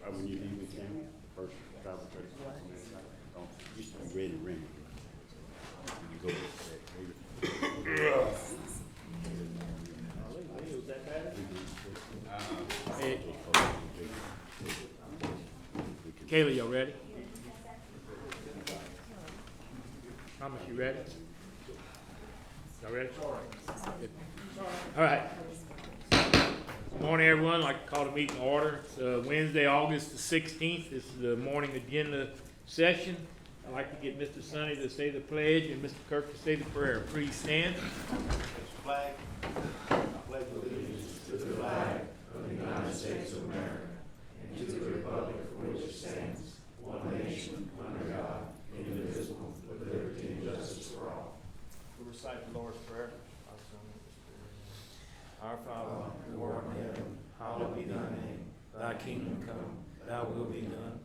Right when you leave in town, the first travel trade on that side. Don't, used to be red and rim. When you go with that, Hey, Kayla, you ready? Thomas, you ready? Y'all ready? All right. Good morning, everyone. I'd like to call the meeting to order. It's Wednesday, August the 16th. This is the morning agenda session. I'd like to get Mr. Sonny to say the pledge and Mr. Kirk to say the prayer. Please stand. flag, I pledge allegiance to the flag of the United States of America and to the republic for which it stands, one nation, under God, indivisible, with liberty and justice for all. We'll recite the Lord's Prayer. Our Father, who art in heaven, hallowed be thy name. Thy kingdom come, thy will be done.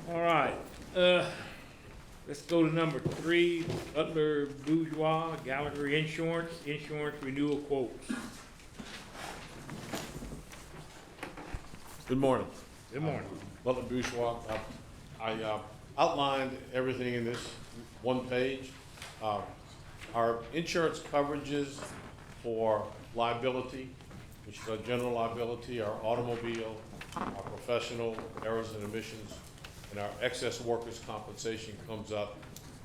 All right, let's go to number 3, Butler Bourgeois, Gallagher Insurance renewal quotes. Good morning. Good morning. Butler Bourgeois. I outlined everything in this one page. Our insurance coverages for liability, which is our general liability, our automobile, our professional errors and omissions, and our excess workers' compensation comes up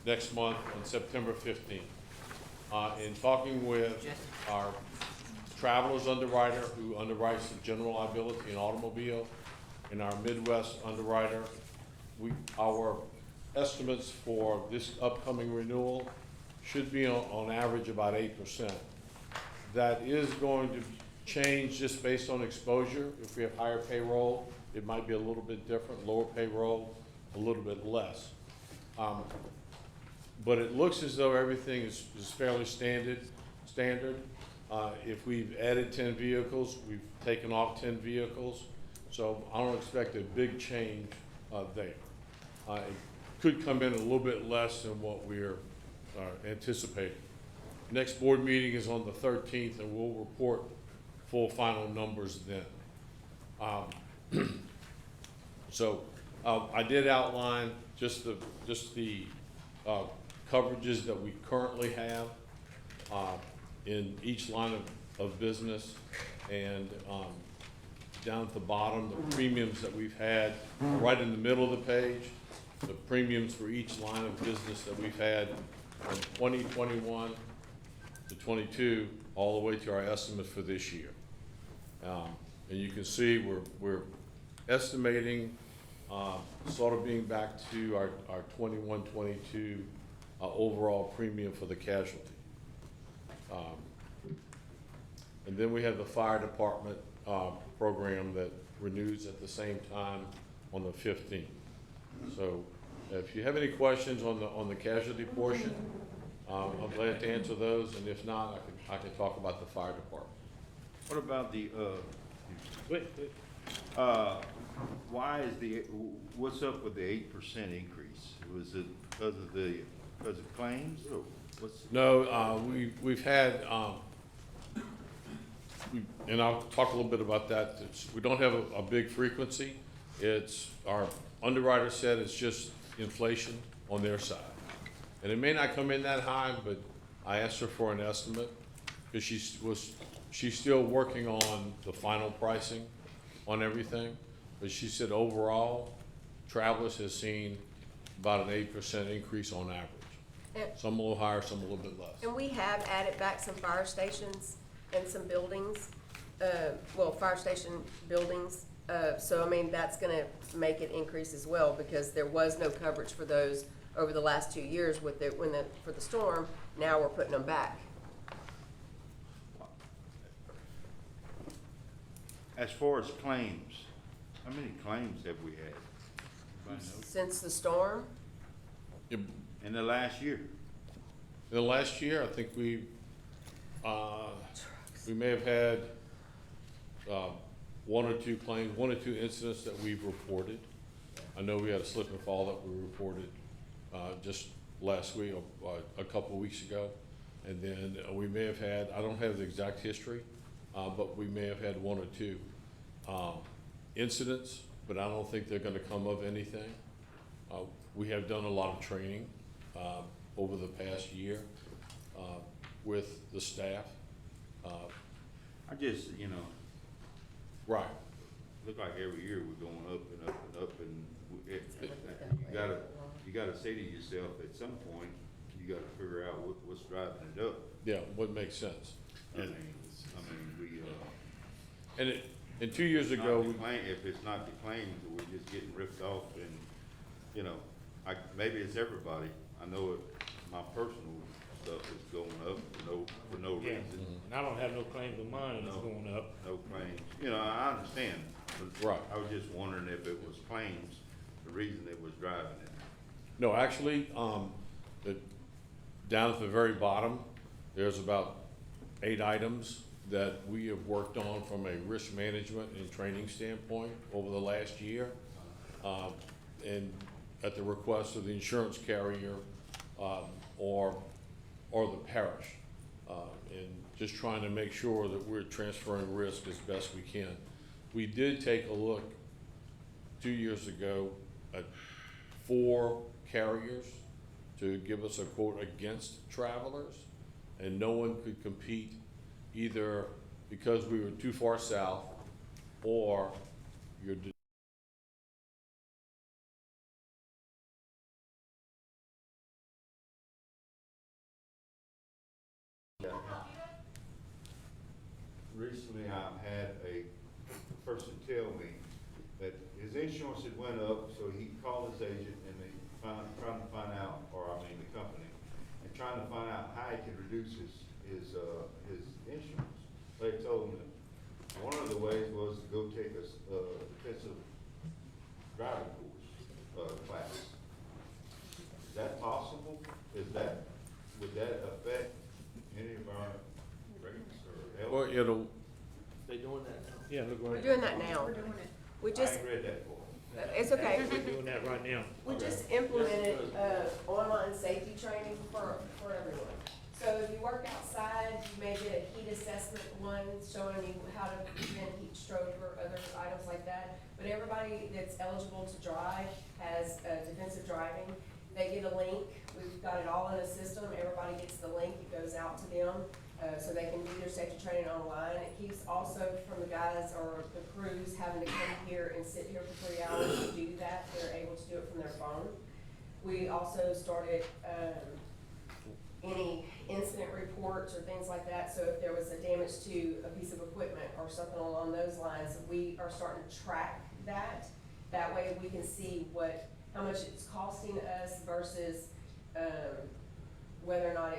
next month on September 15th. In talking with our Travelers underwriter who underwrites the general liability and automobile, and our Midwest underwriter, our estimates for this upcoming renewal should be on average about 8%. That is going to change just based on exposure. If we have higher payroll, it might be a little bit different, lower payroll, a little bit less. But it looks as though everything is fairly standard. If we've added 10 vehicles, we've taken off 10 vehicles. So I don't expect a big change there. It could come in a little bit less than what we're anticipating. Next board meeting is on the 13th, and we'll report full final numbers then. I did outline just the coverages that we currently have in each line of business, and down at the bottom, the premiums that we've had right in the middle of the page, the premiums for each line of business that we've had from 2021 to 22, all the way to our estimate for this year. And you can see we're estimating sort of being back to our 21-22 overall premium for the casualty. And then we have the fire department program that renews at the same time on the 15th. So if you have any questions on the casualty portion, I'm glad to answer those, and if not, I can talk about the fire department. what about the, what's up with the 8% increase? Was it because of claims, or what's? No, we've had, and I'll talk a little bit about that. We don't have a big frequency. Our underwriter said it's just inflation on their side. And it may not come in that high, but I asked her for an estimate because she's still working on the final pricing on everything. But she said overall, Travelers has seen about an 8% increase on average. Some a little higher, some a little bit less. And we have added back some fire stations and some buildings, fire station buildings. So, I mean, that's gonna make it increase as well, because there was no coverage for those over the last 2 years for the storm. Now we're putting them back. As far as claims, how many claims have we had? Anybody know? Since the storm, In In the last year? the last year, I think we've we may have had, one or two claims, one or two incidents that we've reported. I know we had a slip and fall that we reported, just last week, or a couple of weeks ago. And then we may have had, I don't have the exact history, but we may have had one or two, incidents, but I don't think they're gonna come of anything. We have done a lot of training, over the past year, with the staff. I just, you know, Right. look like every year we're going up and up and up, and you gotta say to yourself, at some point, you gotta figure out what's driving it up. Yeah, what makes sense. I And, mean, and 2 years ago, if it's not the claims, we're just getting ripped off, and, you know, maybe it's everybody. I know my personal stuff is going up for no Yeah, reason. and I don't have no claims of mine that's No. going up. No claims, you know, I understand, but Right. I was just wondering if it was claims, the reason it was driving it. no, actually, down at the very bottom, there's about 8 items that we have worked on from a risk management and training standpoint over the last year. And at the request of the insurance carrier, or the parish. And just trying to make sure that we're transferring risk as best we can. We did take a look 2 years ago at 4 carriers to give us a quote against travelers, and no one could compete either because we were too far south or your Recently, I had a person tell me that his insurance had went up, so he called his agent and they trying to find out, the company, and trying to find out how he could reduce his insurance. They told him that one of the ways was to go take a defensive driving course, class. Is that possible? Would that affect any of our rates or health? Well, it'll, They doing that now? Yeah, look We're right. doing that now. We I just, ain't read that for. it's okay. We're doing that right now. We just implemented, online safety training for everyone. So if you work outside, you may get a heat assessment one showing you how to prevent heat stroke or other items like that. But everybody that's eligible to drive has defensive driving. They get a link. We've got it all in a system. Everybody gets the link. It goes out to them. So they can do their safety training online. It keeps also from the guys or the crews having to come here and sit here for 3 hours to do that. They're able to do it from their phone. We also started, any incident reports or things like that. So if there was a damage to a piece of equipment or something along those lines, we are starting to track that. That way we can see how much it's costing us versus, whether or not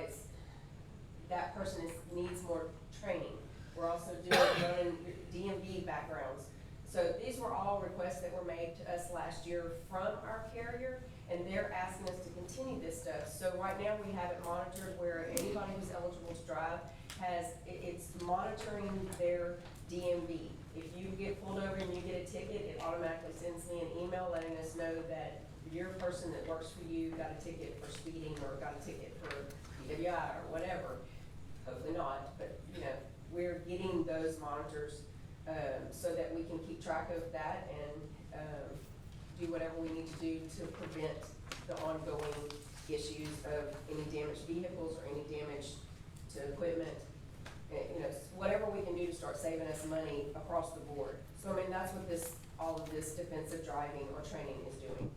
that person needs more training. We're also running DMV backgrounds. So these were all requests that were made to us last year from our carrier, and they're asking us to continue this stuff. So right now we have it monitored where anybody who's eligible to drive it's monitoring their DMV. If you get pulled over and you get a ticket, it automatically sends me an email letting us know that your person that works for you got a ticket for speeding or got a ticket for DWI or whatever. Hopefully not, but we're getting those monitors so that we can keep track of that and do whatever we need to do to prevent the ongoing issues of any damaged vehicles or any damage to equipment. Whatever we can do to start saving us money across the board. So I mean, that's what all of this defensive driving or training is doing.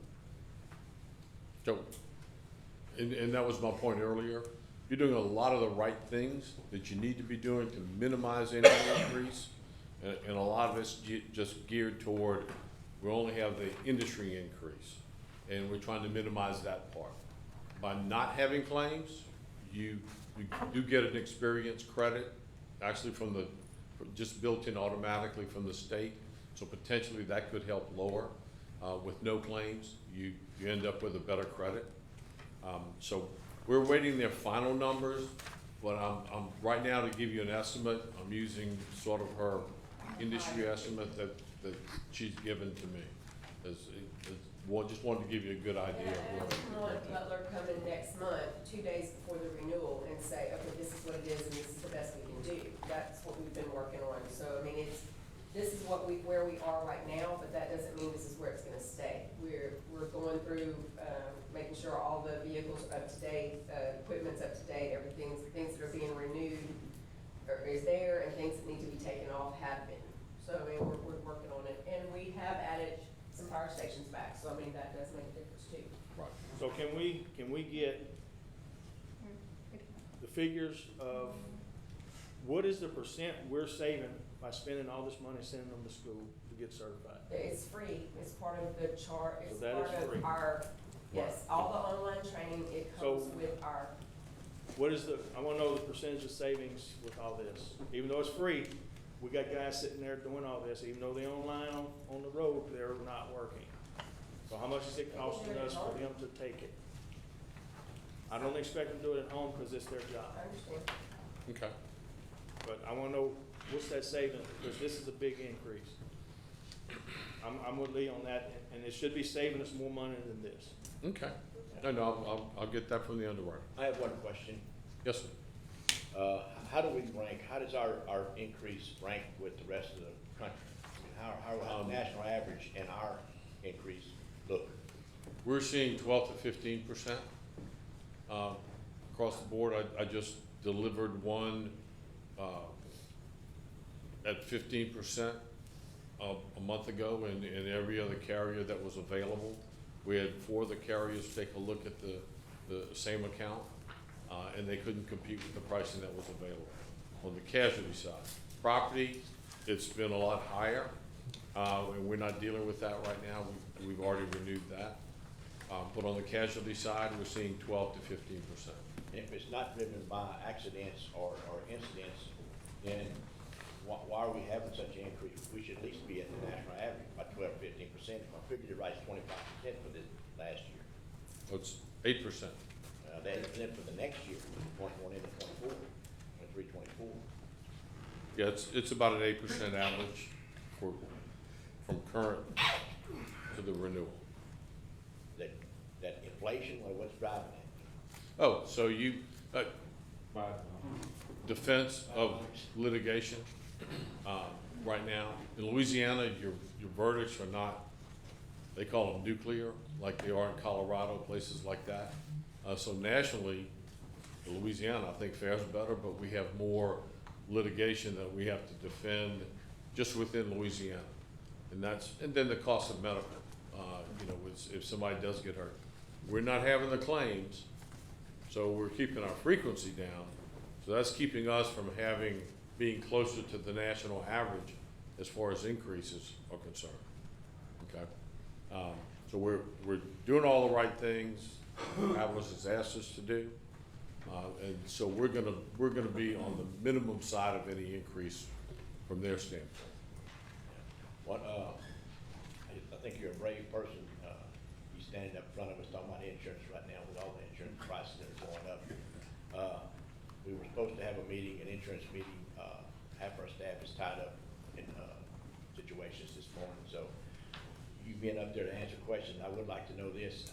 so, and that was my point earlier. You're doing a lot of the right things that you need to be doing to minimize any increase. And a lot of it's just geared toward, we only have the industry increase. And we're trying to minimize that part. By not having claims, you do get an experience credit, actually just built in automatically from the state. So potentially that could help lower. With no claims, you end up with a better credit. So we're waiting their final numbers but I'm, right now to give you an estimate, I'm using sort of her industry estimate that she's given to me. Well, just wanted to give you a good idea of And where. I want Butler come in next month, 2 days before the renewal, and say, okay, this is what it is, and this is the best we can do. That's what we've been working on. So, I mean, this is where we are right now, but that doesn't mean this is where it's gonna stay. We're going through, making sure all the vehicles are up to date, equipment's up to date, things that are being renewed is there, and things that need to be taken off have been. So, I mean, we're working on it, and we have added some fire stations back, so I mean, that does make a difference too. Right. So can we get the figures of what is the percent we're saving by spending all this money sending them to school to get certified? It's free, it's part of the chart, it's So that part is free. of our, yes, all the online training, it comes So- with our, What is I wanna know the percentage of savings with all this. Even though it's free, we got guys sitting there doing all this, even though they're online on the road, they're not working. So how much is it costing us for them to take it? I don't expect them to do it at home because it's their job. I understand. Okay. But I wanna know, what's that saving, because this is a big increase. I'm with Lee on that, and it should be saving us more money than this. Okay. No, I'll get that from the underwriter. I have one question. Yes, sir. How do we rank, how does our increase rank with the rest of the country? How the national average and our increase look? We're seeing 12 to 15% across the board. I just delivered one at 15% a month ago, and every other carrier that was available. We had 4 of the carriers take a look at the same account, and they couldn't compete with the pricing that was available. On the casualty side, property, it's been a lot higher, and we're not dealing with that right now. We've already renewed that. But on the casualty side, we're seeing 12 to 15%. If it's not driven by accidents or incidents, then why are we having such an increase? We should at least be at the national average by 12, 15%. If I figured it right, it's 25% for this last year. So it's 8%. Then for the next year, going into 24, 23, 24. Yeah, it's about an 8% average from current to the renewal. That inflation, what's driving that? Oh, so you, defense of litigation, right now, in Louisiana, your verdicts are not, they call them nuclear, like they are in Colorado, places like that. So nationally, Louisiana, I think fares better, but we have more litigation that we have to defend just within Louisiana. And then the cost of medical, if somebody does get hurt. We're not having the claims, so we're keeping our frequency down. So that's keeping us from being closer to the national average as far as increases are concerned, okay? So we're doing all the right things Atlas has asked us to do. And so we're gonna be on the minimum side of any increase from their standpoint. I think you're a brave person. You standing up front of us talking about insurance right now with all the insurance prices that are going up. We were supposed to have a meeting, an insurance meeting. Half our staff is tied up in situations this morning. So you being up there to answer questions, I would like to know this.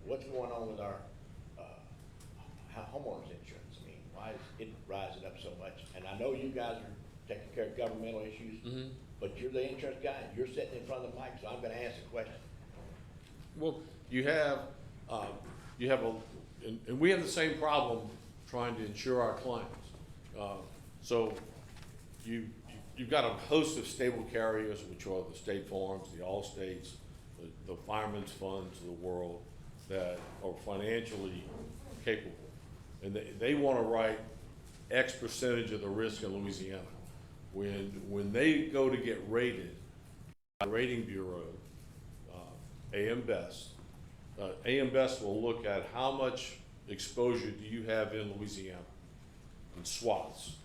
What's going on with our homeowners insurance? I mean, why is it rising up so much? And I know you guys are taking care of governmental issues, but you're the insurance guy. You're sitting in front of the mic, so I'm going to ask a question. Well, you have and we have the same problem trying to insure our clients. So you've got a host of stable carriers, which are the State Farms, the Allstates, the Fireman's Funds of the world that are financially capable. And they want to write X percentage of the risk in Louisiana. When they go to get rated by the rating bureau, AM Best will look at how much exposure do you have in Louisiana in swaths.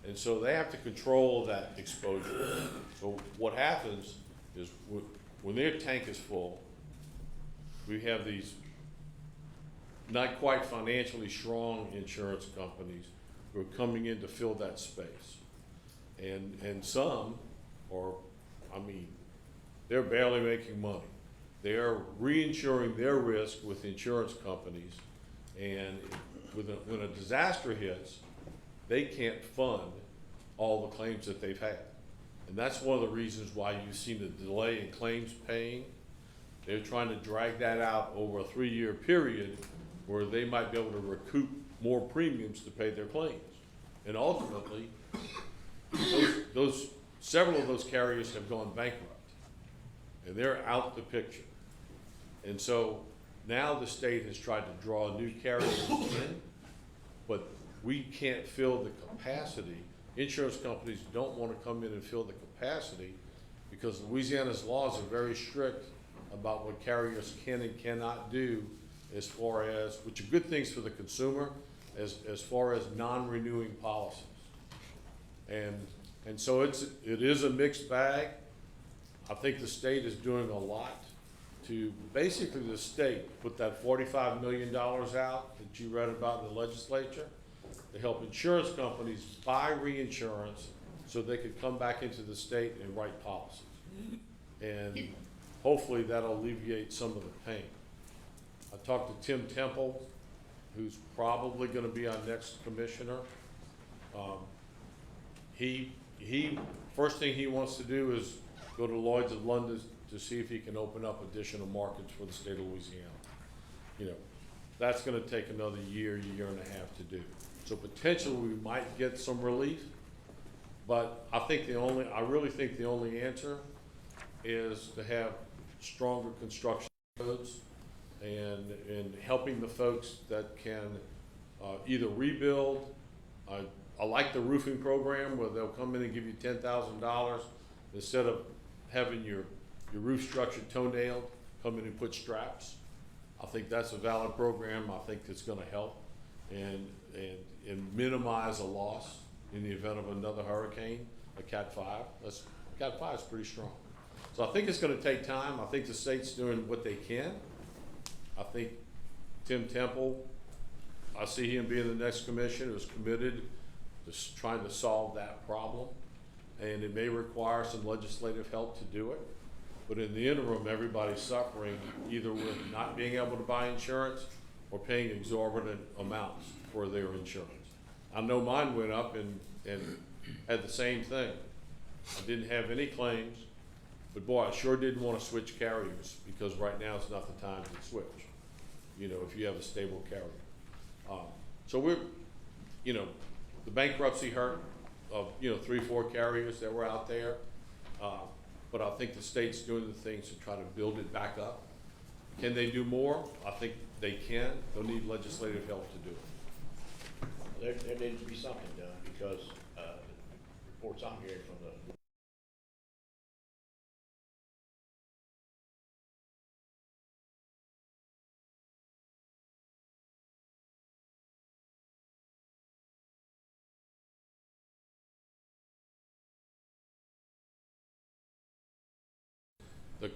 And so they have to control that exposure. So what happens is when their tank is full, we have these not quite financially strong insurance companies who are coming in to fill that space. And some are, I mean, they're barely making money. They're reinsuring their risk with insurance companies, and when a disaster hits, they can't fund all the claims that they've had. And that's one of the reasons why you've seen a delay in claims paying. They're trying to drag that out over a 3-year period where they might be able to recoup more premiums to pay their claims. And ultimately, several of those carriers have gone bankrupt, and they're out the picture. And so now the state has tried to draw new carriers in, but we can't fill the capacity. Insurance companies don't want to come in and fill the capacity because Louisiana's laws are very strict about what carriers can and cannot do as far as, which are good things for the consumer, as far as non-renewing policies. And so it is a mixed bag. I think the state is doing a lot to, basically the state put that $45 million out that you read about in the legislature to help insurance companies buy reinsurance so they could come back into the state and write policies. And hopefully that'll alleviate some of the pain. I talked to Tim Temple, who's probably gonna be our next commissioner. First thing he wants to do is go to Lloyd's of London to see if he can open up additional markets for the state of Louisiana. You know, that's gonna take another year and a half to do. So potentially we might get some relief, but I really think the only answer is to have stronger construction codes and helping the folks that can either rebuild. I like the roofing program where they'll come in and give you $10,000 instead of having your roof structure toenailed, come in and put straps. I think that's a valid program. I think it's gonna help and minimize a loss in the event of another hurricane, a Cat 5. Cat 5 is pretty strong. So I think it's gonna take time. I think the state's doing what they can. I think Tim Temple, I see him being the next commissioner, is committed to trying to solve that problem. And it may require some legislative help to do it. But in the interim, everybody's suffering either with not being able to buy insurance or paying exorbitant amounts for their insurance. I know mine went up and had the same thing. I didn't have any claims, but boy, I sure didn't want to switch carriers because right now is not the time to switch, you know, if you have a stable carrier. So we're, you know, the bankruptcy hurt of, you know, 3 or 4 carriers that were out there. But I think the state's doing the things to try to build it back up. Can they do more? I think they can. They'll need legislative help to do it. There needs to be something done because the reports I'm hearing from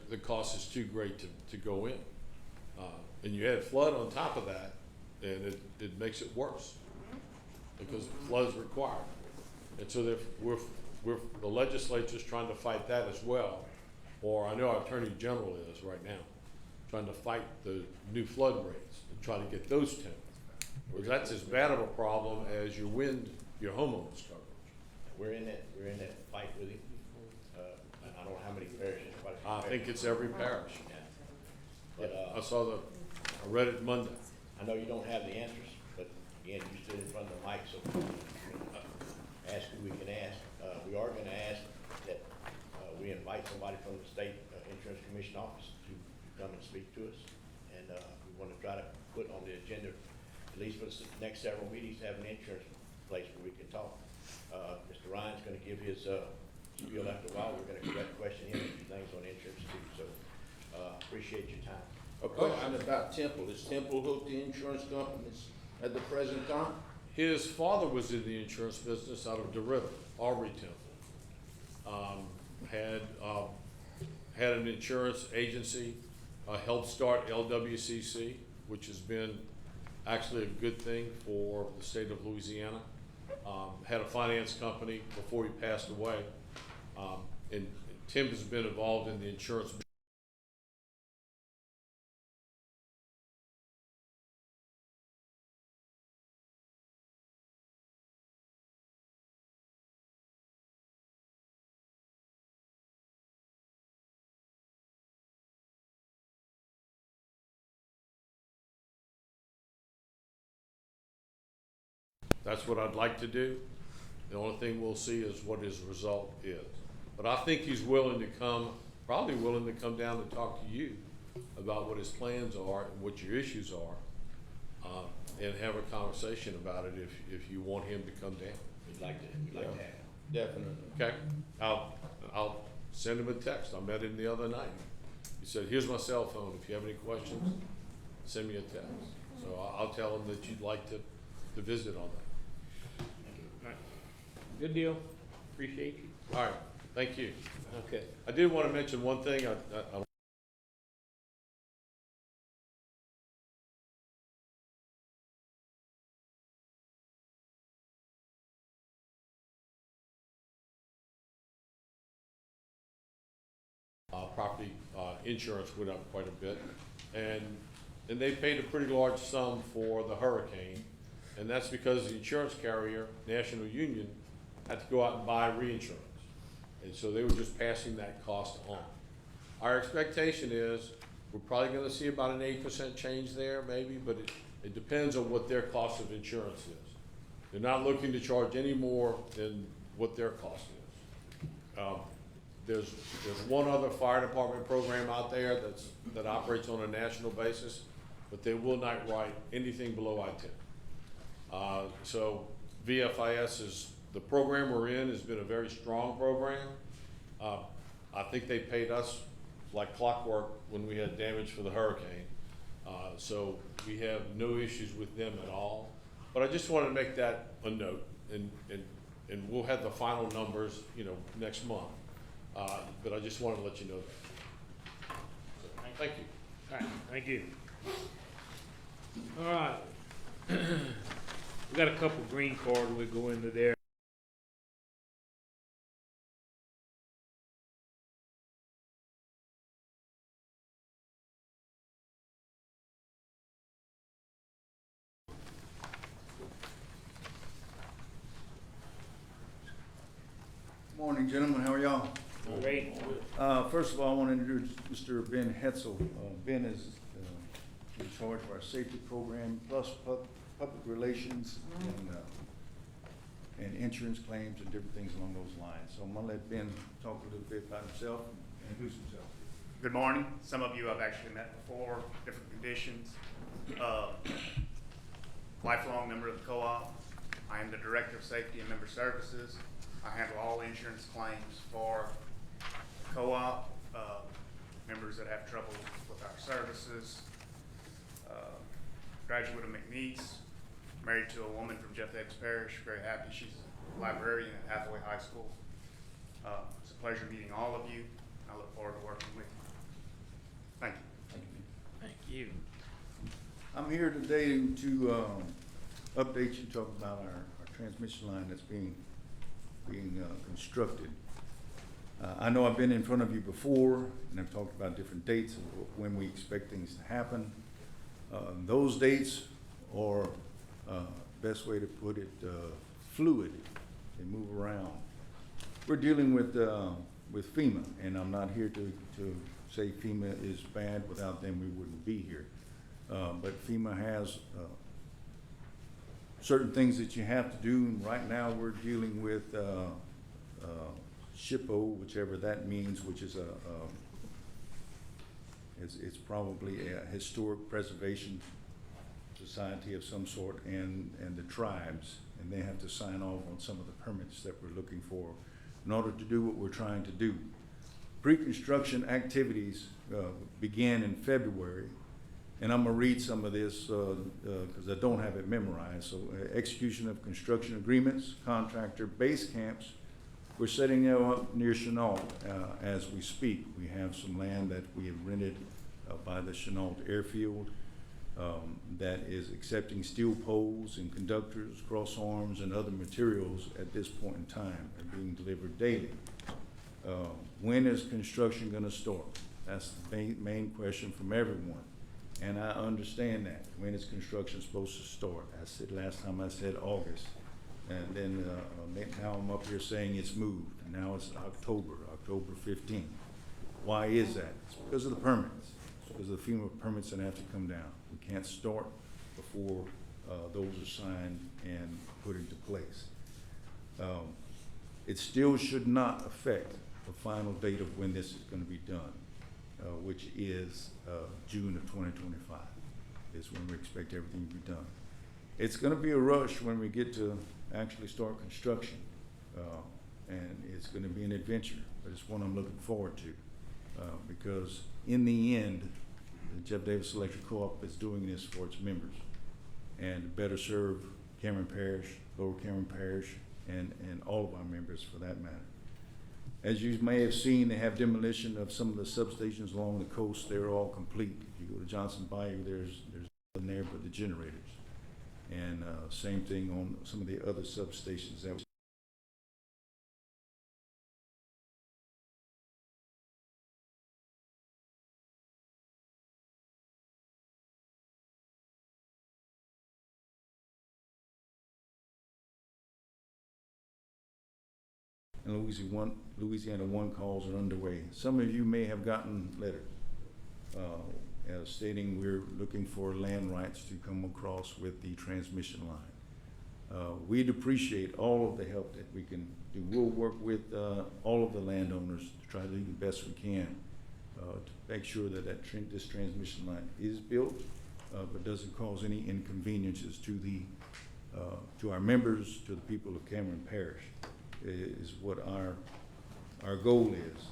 the cost is too great to go in. And you add flood on top of that, and it makes it worse because flood's required. And so the legislature's trying to fight that as well, or I know our Attorney General is right now, trying to fight the new flood rates and try to get those tempered. Because that's as bad of a problem as your homeowner's coverage. we're in that fight with him. I don't know how many parishes. I think it's every parish. Yeah. But I read it Monday. I know you don't have the answers, but again, you stood in front of the mic, so ask who we can ask. We are going to ask that we invite somebody from the State Insurance Commission office to come and speak to us, and we want to try to put on the agenda, at least for the next several meetings, to have an insurance place where we can talk. Mr. Ryan's going to give his spiel after a while. We're going to question him a few things on insurance too. So appreciate your time. A question about Temple. Is Temple hooked to insurance companies at the present time? His father was in the insurance business out of DeRidder, Aubrey Temple. Had an insurance agency, helped start LWCC, which has been actually a good thing for the state of Louisiana. Had a finance company before he passed away, and Tim has been involved in the insurance. That's what I'd like to do. The only thing we'll see is what his result is. But I think he's willing to come, probably willing to come down and talk to you about what his plans are and what your issues are, and have a conversation about it if you want him to come down. We'd like to have. Definitely. Okay? I'll send him a text. I met him the other night. He said, here's my cell phone. If you have any questions, send me a text. So I'll tell him that you'd like to visit on that. All right. Good deal. Appreciate you. All right, thank you. Okay. I did want to mention one thing. Property insurance went up quite a bit, and they paid a pretty large sum for the hurricane, and that's because the insurance carrier, National Union, had to go out and buy reinsurance, and so they were just passing that cost on. Our expectation is we're probably going to see about an 8% change there, maybe, but it depends on what their cost of insurance is. They're not looking to charge any more than what their cost is. There's one other fire department program out there that operates on a national basis, but they will not write anything below I-10. So VFIS is, the program we're in has been a very strong program. I think they paid us like clockwork when we had damage for the hurricane. So we have no issues with them at all. But I just wanted to make that a note, and we'll have the final numbers, next month. But I just wanted to let you know that. So, thank you. All right, thank you. All right. We got a couple green cards. We'll go into there. Morning, gentlemen. How are y'all? Great. First of all, I want to introduce Mr. Ben Hetzel. Ben is in charge of our safety program, plus public relations and insurance claims and different things along those lines. So I'm going to let Ben talk a little bit about himself and introduce himself. Good morning. Some of you I've actually met before, different conditions. Lifelong member of the co-op. I am the Director of Safety and Member Services. I handle all insurance claims for co-op, members that have trouble with our services. Graduate of McNeese, married to a woman from Jeff Davis Parish, very happy. She's a librarian at Hathaway High School. It's a pleasure meeting all of you. I look forward to working with you. Thank you. Thank you. I'm here today to update you, talk about our transmission line that's being constructed. I know I've been in front of you before, and I've talked about different dates of when we expect things to happen. Those dates are, best way to put it, fluid. They move around. We're dealing with FEMA, and I'm not here to say FEMA is bad. Without them, we wouldn't be here. But FEMA has certain things that you have to do, and right now we're dealing with SHPO, whichever that means, which is it's probably a historic preservation society of some sort, and the tribes, and they have to sign off on some of the permits that we're looking for in order to do what we're trying to do. Pre-construction activities began in February, and I'm gonna read some of this because I don't have it memorized. So execution of construction agreements, contractor base camps. We're setting them up near Chenault as we speak. We have some land that we have rented by the Chenault airfield. that is accepting steel poles and conductors, cross arms, and other materials at this point in time are being delivered daily. When is construction gonna start? That's the main question from everyone. And I understand that. When is construction supposed to start? I said last time, I said August. And then now I'm up here saying it's moved. Now it's October 15th. Why is that? It's because of the permits. It's because of the FEMA permits that have to come down. We can't start before those are signed and put into place. It still should not affect the final date of when this is going to be done, which is June of 2025 is when we expect everything to be done. It's going to be a rush when we get to actually start construction, and it's going to be an adventure, but it's one I'm looking forward to because in the end, the Jeff Davis Electric Co-op is doing this for its members and to better serve Cameron Parish, Lower Cameron Parish, and all of our members for that matter. As you may have seen, they have demolition of some of the substations along the coast. They're all complete. If you go to Johnson Bayou, there's nothing there but the generators. And same thing on some of the other substations that and Louisiana 1 calls are underway. Some of you may have gotten letters stating we're looking for land rights to come across with the transmission line. We'd appreciate all of the help that we can do. We'll work with all of the landowners to try to do the best we can to make sure that this transmission line is built, but doesn't cause any inconveniences to our members, to the people of Cameron Parish. Is what our goal is.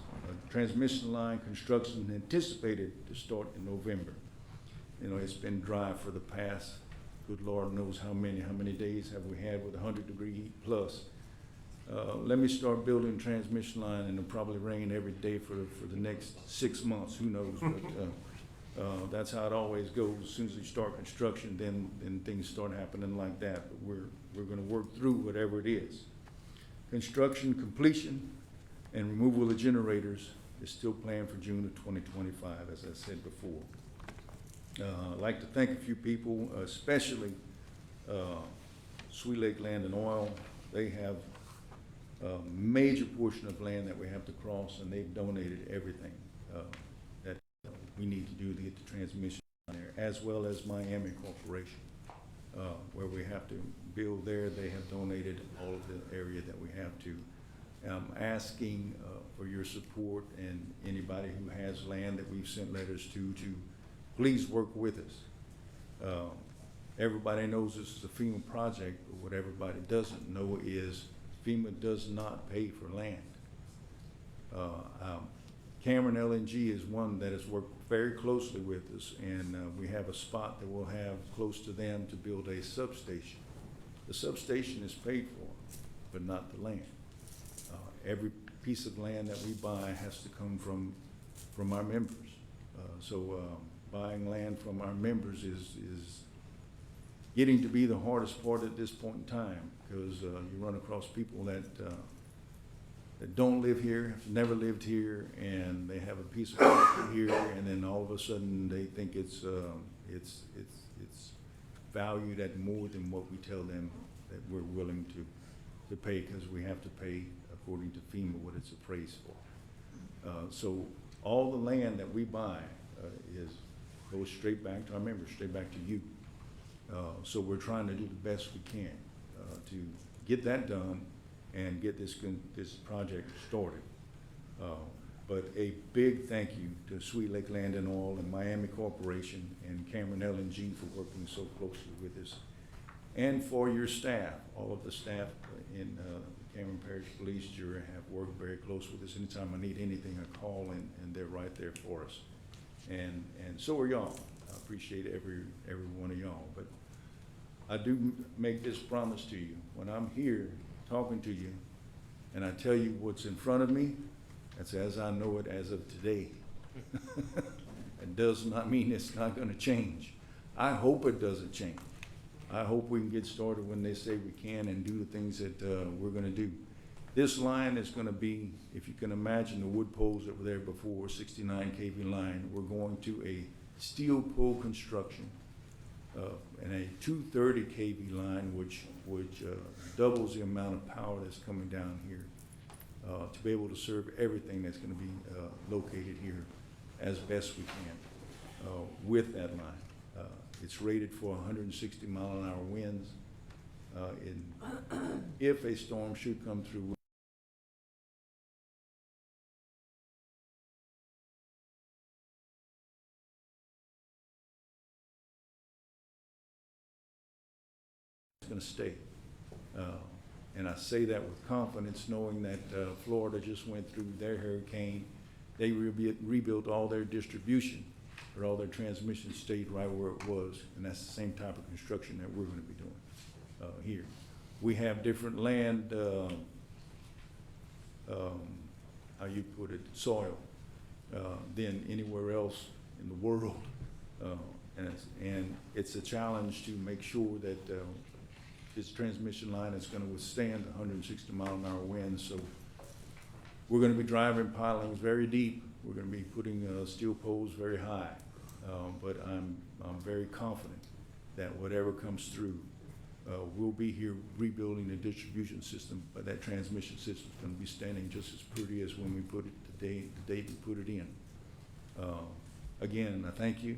Transmission line construction anticipated to start in November. You know, it's been dry for the past, good Lord knows how many days have we had with 100-degree heat plus. Let me start building transmission line and it'll probably rain every day for the next 6 months, who knows, but that's how it always goes. As soon as you start construction, then things start happening like that, but we're gonna work through whatever it is. Construction completion and removal of generators is still planned for June of 2025, as I said before. I'd like to thank a few people, especially Sweet Lake Land and Oil. They have a major portion of land that we have to cross, and they've donated everything that we need to do to get the transmission there, as well as Miami Corporation. Where we have to build there, they have donated all of the area that we have to. I'm asking for your support and anybody who has land that we've sent letters to please work with us. Everybody knows this is a FEMA project, but what everybody doesn't know is FEMA does not pay for land. Cameron LNG is one that has worked very closely with us, and we have a spot that we'll have close to them to build a substation. The substation is paid for, but not the land. Every piece of land that we buy has to come from our members. Buying land from our members is getting to be the hardest part at this point in time, because you run across people that don't live here, have never lived here, and they have a piece of property here, and then all of a sudden they think it's valued at more than what we tell them that we're willing to pay, because we have to pay according to FEMA what it's appraised for. So all the land that we buy goes straight back to our members, straight back to you. So we're trying to do the best we can to get that done and get this project started. But a big thank you to Sweet Lake Land and Oil and Miami Corporation and Cameron LNG for working so closely with us, and for your staff. All of the staff in Cameron Parish Police Jury have worked very close with us. Anytime I need anything, I call and they're right there for us. And so are y'all. I appreciate every one of y'all. But I do make this promise to you. When I'm here talking to you and I tell you what's in front of me, that's as I know it as of today. It does not mean it's not going to change. I hope it doesn't change. I hope we can get started when they say we can and do the things that we're gonna do. This line is gonna be, if you can imagine the wood poles that were there before, 69 kV line, we're going to a steel pole construction and a 230 kV line, which doubles the amount of power that's coming down here to be able to serve everything that's gonna be located here as best we can with that line. It's rated for 160 mile-an-hour winds. If a storm should come through, it's going to stay. And I say that with confidence, knowing that Florida just went through their hurricane. They rebuilt all their distribution, or all their transmission stayed right where it was, and that's the same type of construction that we're going to be doing here. We have different land, how you put it, soil, than anywhere else in the world. And it's a challenge to make sure that this transmission line is going to withstand 160 mile-an-hour winds. So we're going to be driving pilings very deep. We're going to be putting steel poles very high. But I'm very confident that whatever comes through, we'll be here rebuilding the distribution system, but that transmission system is going to be standing just as pretty as when we put it the day we put it in. Again, I thank you.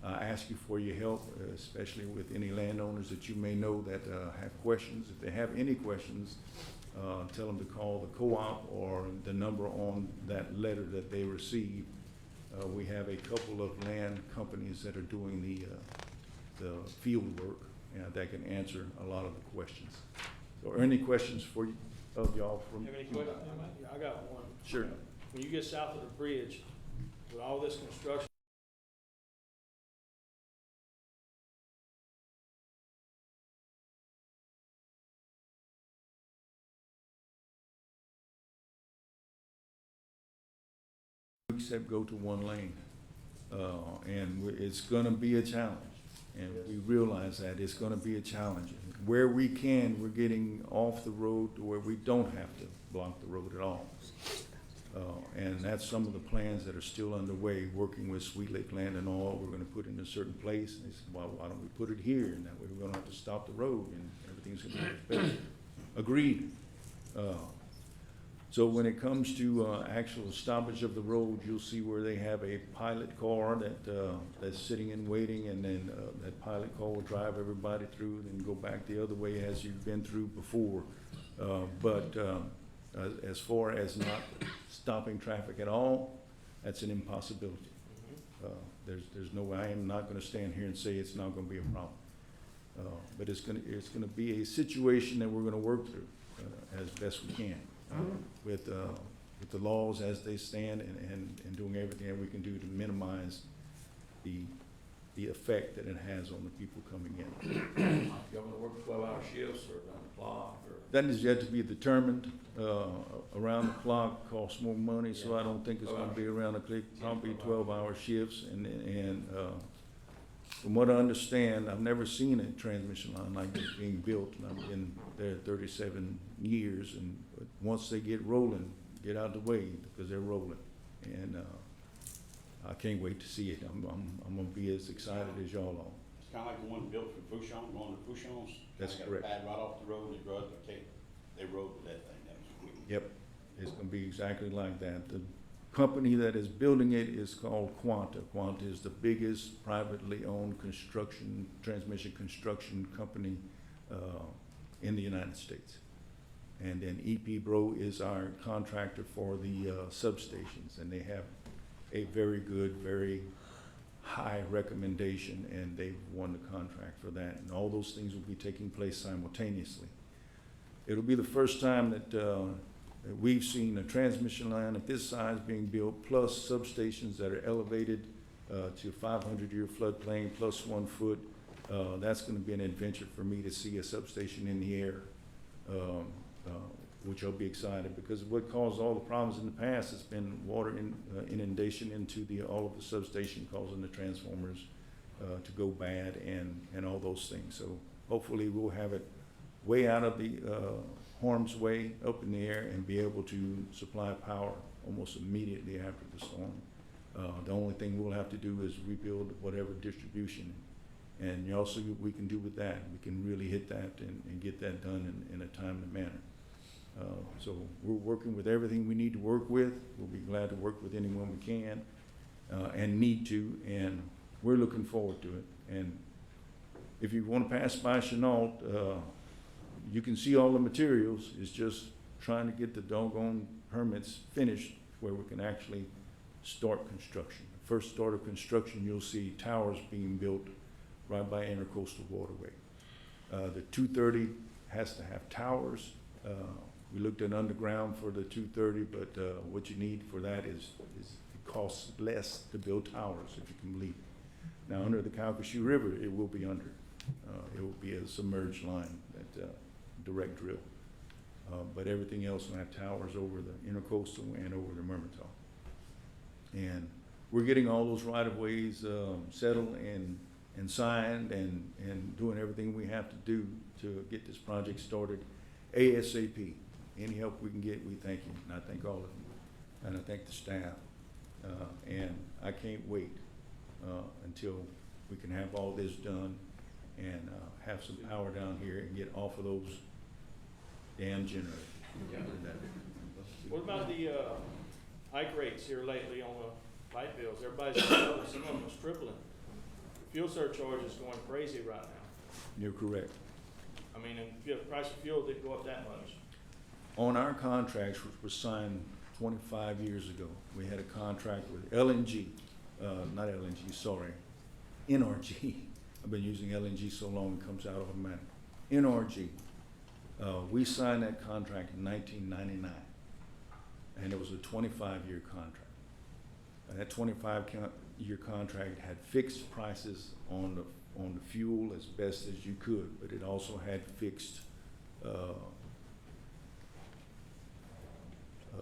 I ask you for your help, especially with any landowners that you may know that have questions. If they have any questions, tell them to call the co-op or the number on that letter that they received. We have a couple of land companies that are doing the field work that can answer a lot of the questions. So are any questions for y'all from? Have any questions? Yeah, I got one. Sure. When you get south of the bridge, with all this construction, Except go to one lane. And it's gonna be a challenge. And we realize that it's gonna be a challenge. Where we can, we're getting off the road to where we don't have to block the road at all. And that's some of the plans that are still underway, working with Sweet Lake Land and all. We're gonna put it in a certain place. And they said, well, why don't we put it here? And that way we're gonna have to stop the road and everything's gonna be better. Agreed. So when it comes to actual stoppage of the road, you'll see where they have a pilot car that's sitting and waiting, and then that pilot car will drive everybody through, then go back the other way as you've been through before. But as far as not stopping traffic at all, that's an impossibility. There's no way. I am not going to stand here and say it's not going to be a problem. But it's going to be a situation that we're going to work through as best we can. With the laws as they stand and doing everything that we can do to minimize the effect that it has on the people coming in. Y'all gonna work 12-hour shifts or around the clock or? That is yet to be determined. Around the clock costs more money, so I don't think it's gonna be around the clock, probably 12-hour shifts. And from what I understand, I've never seen a transmission line like this being built, and I've been there 37 years, and once they get rolling, get out of the way, because they're rolling. And I can't wait to see it. I'm gonna be as excited as y'all are. It's kind of like the one built for Fouchon, going to Fouchon's. That's Got a correct. pad right off the road, they rode, they rode with that thing, that was quick. Yep, it's gonna be exactly like that. The company that is building it is called Quanta. Quanta is the biggest privately owned transmission construction company in the United States. And then EP Bro is our contractor for the substations, and they have a very good, very high recommendation, and they've won the contract for that. And all those things will be taking place simultaneously. It'll be the first time that we've seen a transmission line of this size being built, plus substations that are elevated to 500-year floodplain, plus 1 foot. That's gonna be an adventure for me to see a substation in the air, which I'll be excited, because what caused all the problems in the past has been water inundation into all of the substation, causing the transformers to go bad and all those things. So hopefully we'll have it way out of the harm's way, up in the air, and be able to supply power almost immediately after the storm. The only thing we'll have to do is rebuild whatever distribution, and also we can do with that. We can really hit that and get that done in a timely manner. So we're working with everything we need to work with. We'll be glad to work with anyone we can and need to, and we're looking forward to it. And if you want to pass by Chenault, you can see all the materials. It's just trying to get the doggone permits finished where we can actually start construction. First start of construction, you'll see towers being built right by Intercoastal Waterway. The 230 has to have towers. We looked at underground for the 230, but what you need for that is it costs less to build towers, if you can believe it. Now, under the Calcasieu River, it will be under. It will be a submerged line, that direct drill. But everything else will have towers over the Intercoastal and over the Mermentau. And we're getting all those right-of-ways settled and signed and doing everything we have to do to get this project started ASAP. Any help we can get, we thank you, and I thank all of you, and I thank the staff. And I can't wait until we can have all this done and have some power down here and get off of those damn generators. What about the hike rates here lately on the light bills? Everybody's some of them is tripling. Fuel surcharge is going crazy right now. You're correct. I mean, and the price of fuel didn't go up that much. On our contracts, which was signed 25 years ago, we had a contract with LNG, not LNG, sorry, NRG. I've been using LNG so long it comes out automatic. NRG. We signed that contract in 1999, and it was a 25-year contract. And that 25-year contract had fixed prices on the fuel as best as you could, but it also had fixed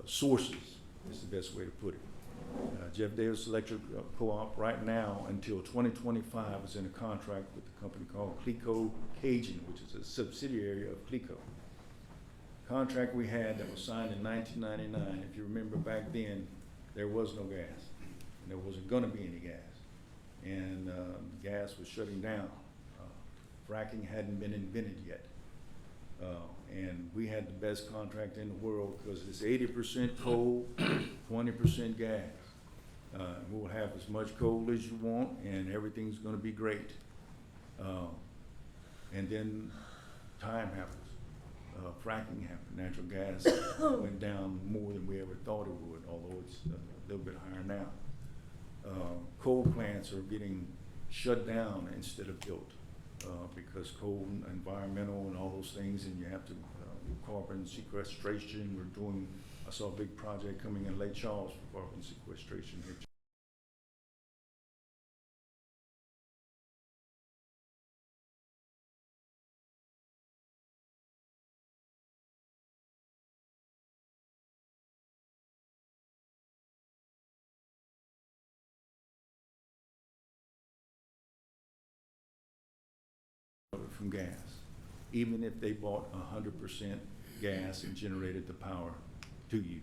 sources, is the best way to put it. Jeff Davis Electric Co-op right now until 2025 is in a contract with a company called Cleco Cajun, which is a subsidiary of Cleco. Contract we had that was signed in 1999, if you remember back then, there was no gas. And there wasn't gonna be any gas. And gas was shutting down. Fracking hadn't been invented yet. And we had the best contract in the world because it's 80% coal, 20% gas. We'll have as much coal as you want and everything's gonna be great. And then time happens. Fracking happened. Natural gas went down more than we ever thought it would, although it's a little bit higher now. Coal plants are getting shut down instead of built. Because coal, environmental and all those things, and you have to carbon sequestration. I saw a big project coming in Lake Charles for carbon sequestration here. From gas, even if they bought 100% gas and generated the power to you.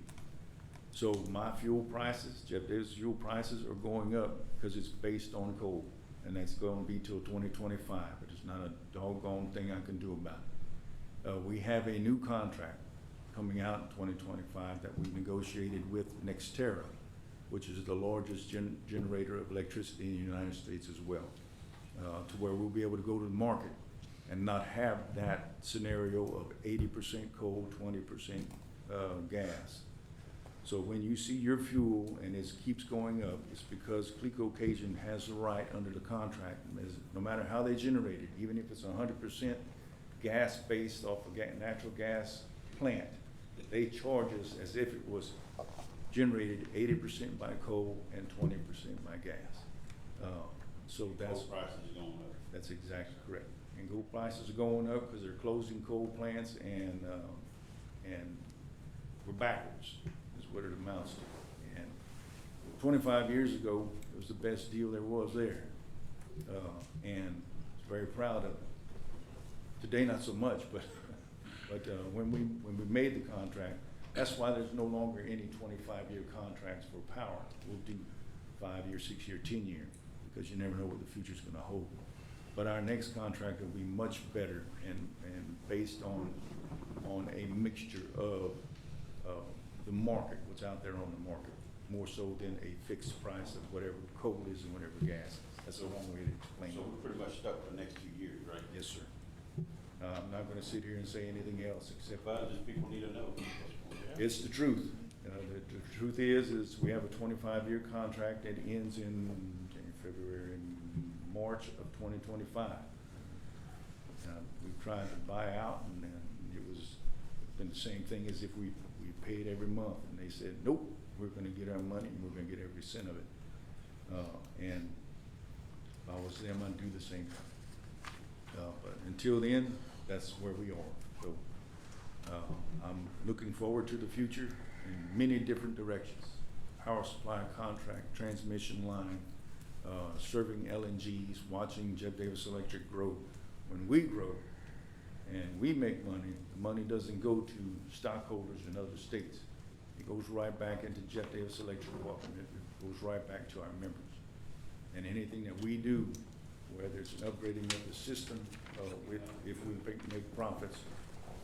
So my fuel prices, Jeff Davis fuel prices are going up because it's based on coal, and that's going to be till 2025, but it's not a doggone thing I can do about it. We have a new contract coming out in 2025 that we negotiated with Nextera, which is the largest generator of electricity in the United States as well, to where we'll be able to go to the market and not have that scenario of 80% coal, 20% gas. So when you see your fuel and it keeps going up, it's because Cleco Cajun has the right under the contract, no matter how they generate it, even if it's 100% gas based off a natural gas plant, they charge us as if it was generated 80% by coal and 20% by gas. So that's— Coal prices are going up. That's exactly correct. And coal prices are going up because they're closing coal plants, and we're backwards, is what it amounts to. And 25 years ago, it was the best deal there was there. and very proud of it. Today, not so much, but when we made the contract, that's why there's no longer any 25-year contracts for power. We'll do 5-year, 6-year, 10-year, because you never know what the future's gonna hold. But our next contract will be much better and based on a mixture of the market, what's out there on the market, more so than a fixed price of whatever coal is and whatever gas is. That's a long way to explain So it. we're pretty much stuck for the next 2 years, right? Yes, sir. I'm not gonna sit here and say anything else except But just people need to know. it's the truth. The truth is we have a 25-year contract that ends in February and March of 2025. We've tried to buy out, and it's been the same thing as if we paid every month, and they said, nope, we're gonna get our money, and we're gonna get every cent of it. And if I was them, I'd do the same thing. But until then, that's where we are. So I'm looking forward to the future in many different directions. Power supply contract, transmission line, serving LNGs, watching Jeff Davis Electric grow. When we grow and we make money, the money doesn't go to stockholders in other states. It goes right back into Jeff Davis Electric Cooperative. It goes right back to our members. And anything that we do, whether it's an upgrading of the system, if we make profits,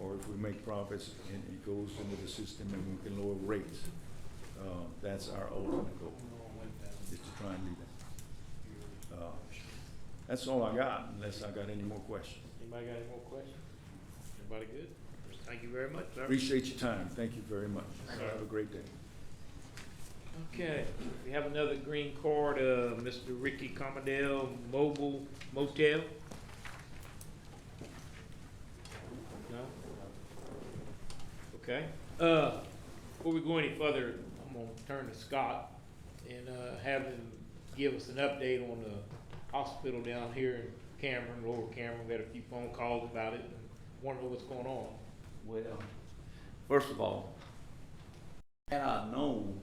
or if we make profits and it goes into the system and we can lower rates, that's our ultimate goal, is to try and do that. That's all I got, unless I got any more questions. Anybody got any more questions? Everybody good? Thank you very much, sir. Appreciate your time. Thank you very much. Have a great day. Okay, we have another green card, Mr. Ricky Commodale, Mobile Motel. No? Okay, before we go any further, I'm gonna turn to Scott and, have him give us an update on the hospital down here in Cameron, Lower Cameron. We had a few phone calls about it and wanna know what's going on. Well, first of all, had I known,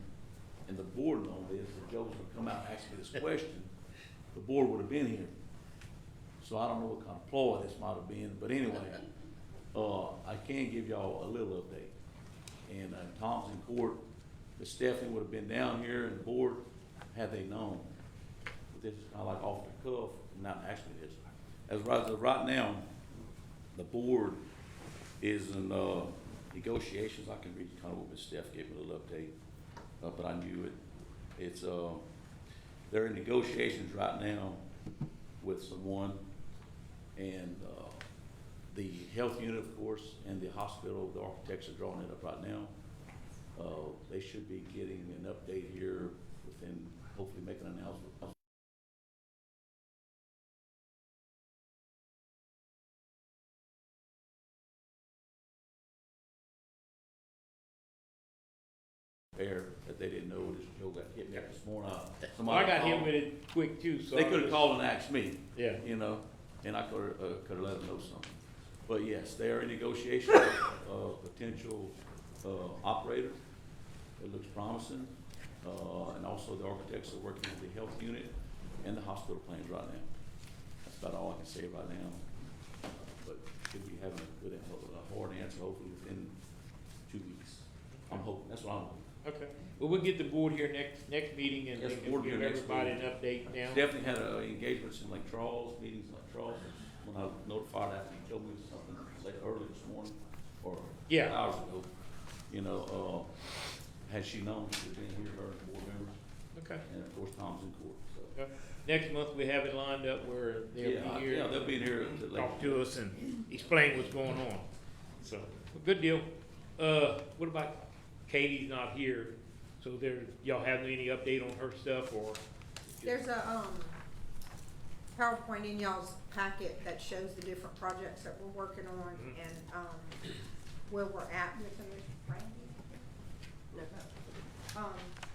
and the board known this, that Joe was gonna come out and ask me this question, the board would have been here. So I don't know what kind of ploy this might have been, but anyway, I can give y'all a little update. And Tom's in court, but Stephanie would have been down here and the board had they known. But this is kind of like off the cuff, not actually this. As right now, the board is in negotiations. I can read kind of what Ms. Steph gave me a little update, but I knew it. It's they're in negotiations right now with someone, and the health unit, of course, and the hospital. The architects are drawing it up right now. They should be getting an update here within, hopefully, make an announcement. That they didn't know. This Joe got hit me up this morning. Well, I got hit with it quick too, so. They could have called and asked me. Yeah. You know, and I could have let them know something. But yes, they are in negotiation with a potential operator. It looks promising. And also the architects are working with the health unit and the hospital plans right now. That's about all I can say right now. But should be having a hard answer hopefully within 2 weeks. I'm hoping. That's what I'm hoping. Okay, well, we'll get the board here next meeting and Yes, we board can give here next everybody an meeting. update now. Definitely had engagements in Lake Charles, meetings in Lake Charles. When I notified after he told me something late early this morning, or Yeah. hours ago, you know, had she known, she would have been here, her and board members, Okay. and of course Tom's in court, so. Okay. Next month, we have it lined up where they'll be here. Yeah, they'll be here to Talk to us and explain what's going on. So, good deal. What about Katie's not here? So y'all have any update on her stuff or? There's a, PowerPoint in y'all's packet that shows the different projects that we're working on and, where we're at with them. Randy? No.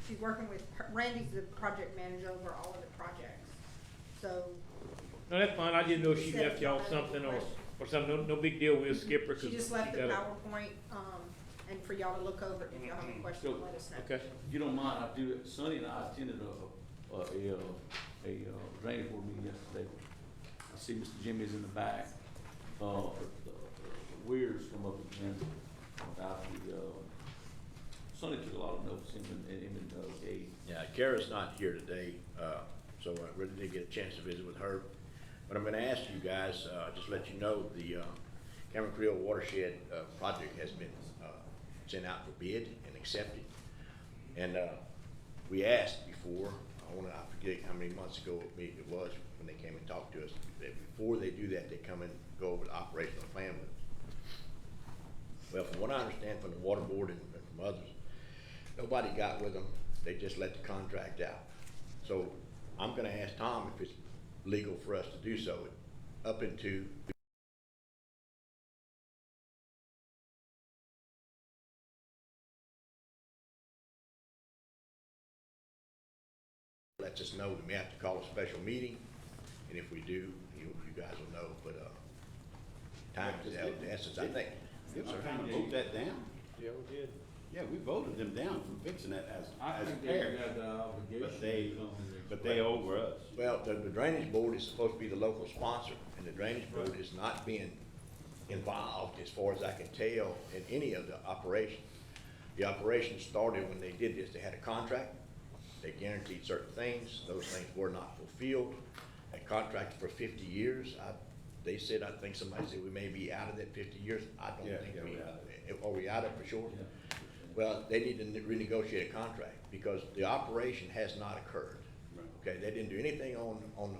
She's working with, Randy's the project manager over all of the projects, so. No, that's fine. I didn't know if she left y'all something or something. No big deal. We'll skip her. 'Cause She just left the gotta- PowerPoint, and for y'all to look over it. If y'all have any questions, let us know. Okay. If you don't mind, Sonny and I attended a drainage board meeting yesterday see Mr. Jimmy's in the back. The weirs come up again about the, Sonny took a lot of notes, him and Gabe. Yeah, Kara's not here today, so I really didn't get a chance to visit with her. But I'm gonna ask you guys, just let you know, the Cameron Creel Watershed project has been sent out for bid and accepted. And we asked before, I forget how many months ago it was when they came and talked to us, that before they do that, they come and go over the operational plan with us. Well, from what I understand from the water board and from others, nobody got with them. They just let the contract out. So I'm gonna ask Tom if it's legal for us to do so, up into lets us know. That we have to call a special meeting, and if we do, you guys will know. But time is of the essence, I think. Didn't we kind of vote that down? Yeah, we did. Yeah, we voted them down for fixing that as a think pair. got the obligation. But they over us. Well, the drainage board is supposed to be the local sponsor, and the drainage board is not being involved, as far as I can tell, in any of the operations. The operation started when they did this. They had a contract. They guaranteed certain things. Those things were not fulfilled. They contracted for 50 years. They said, I think somebody said we may be out of that 50 years. I don't think we we're are. Are we out of it for sure? Yeah. Well, they need to renegotiate a contract because the operation has not occurred. Right. Okay, they didn't do anything on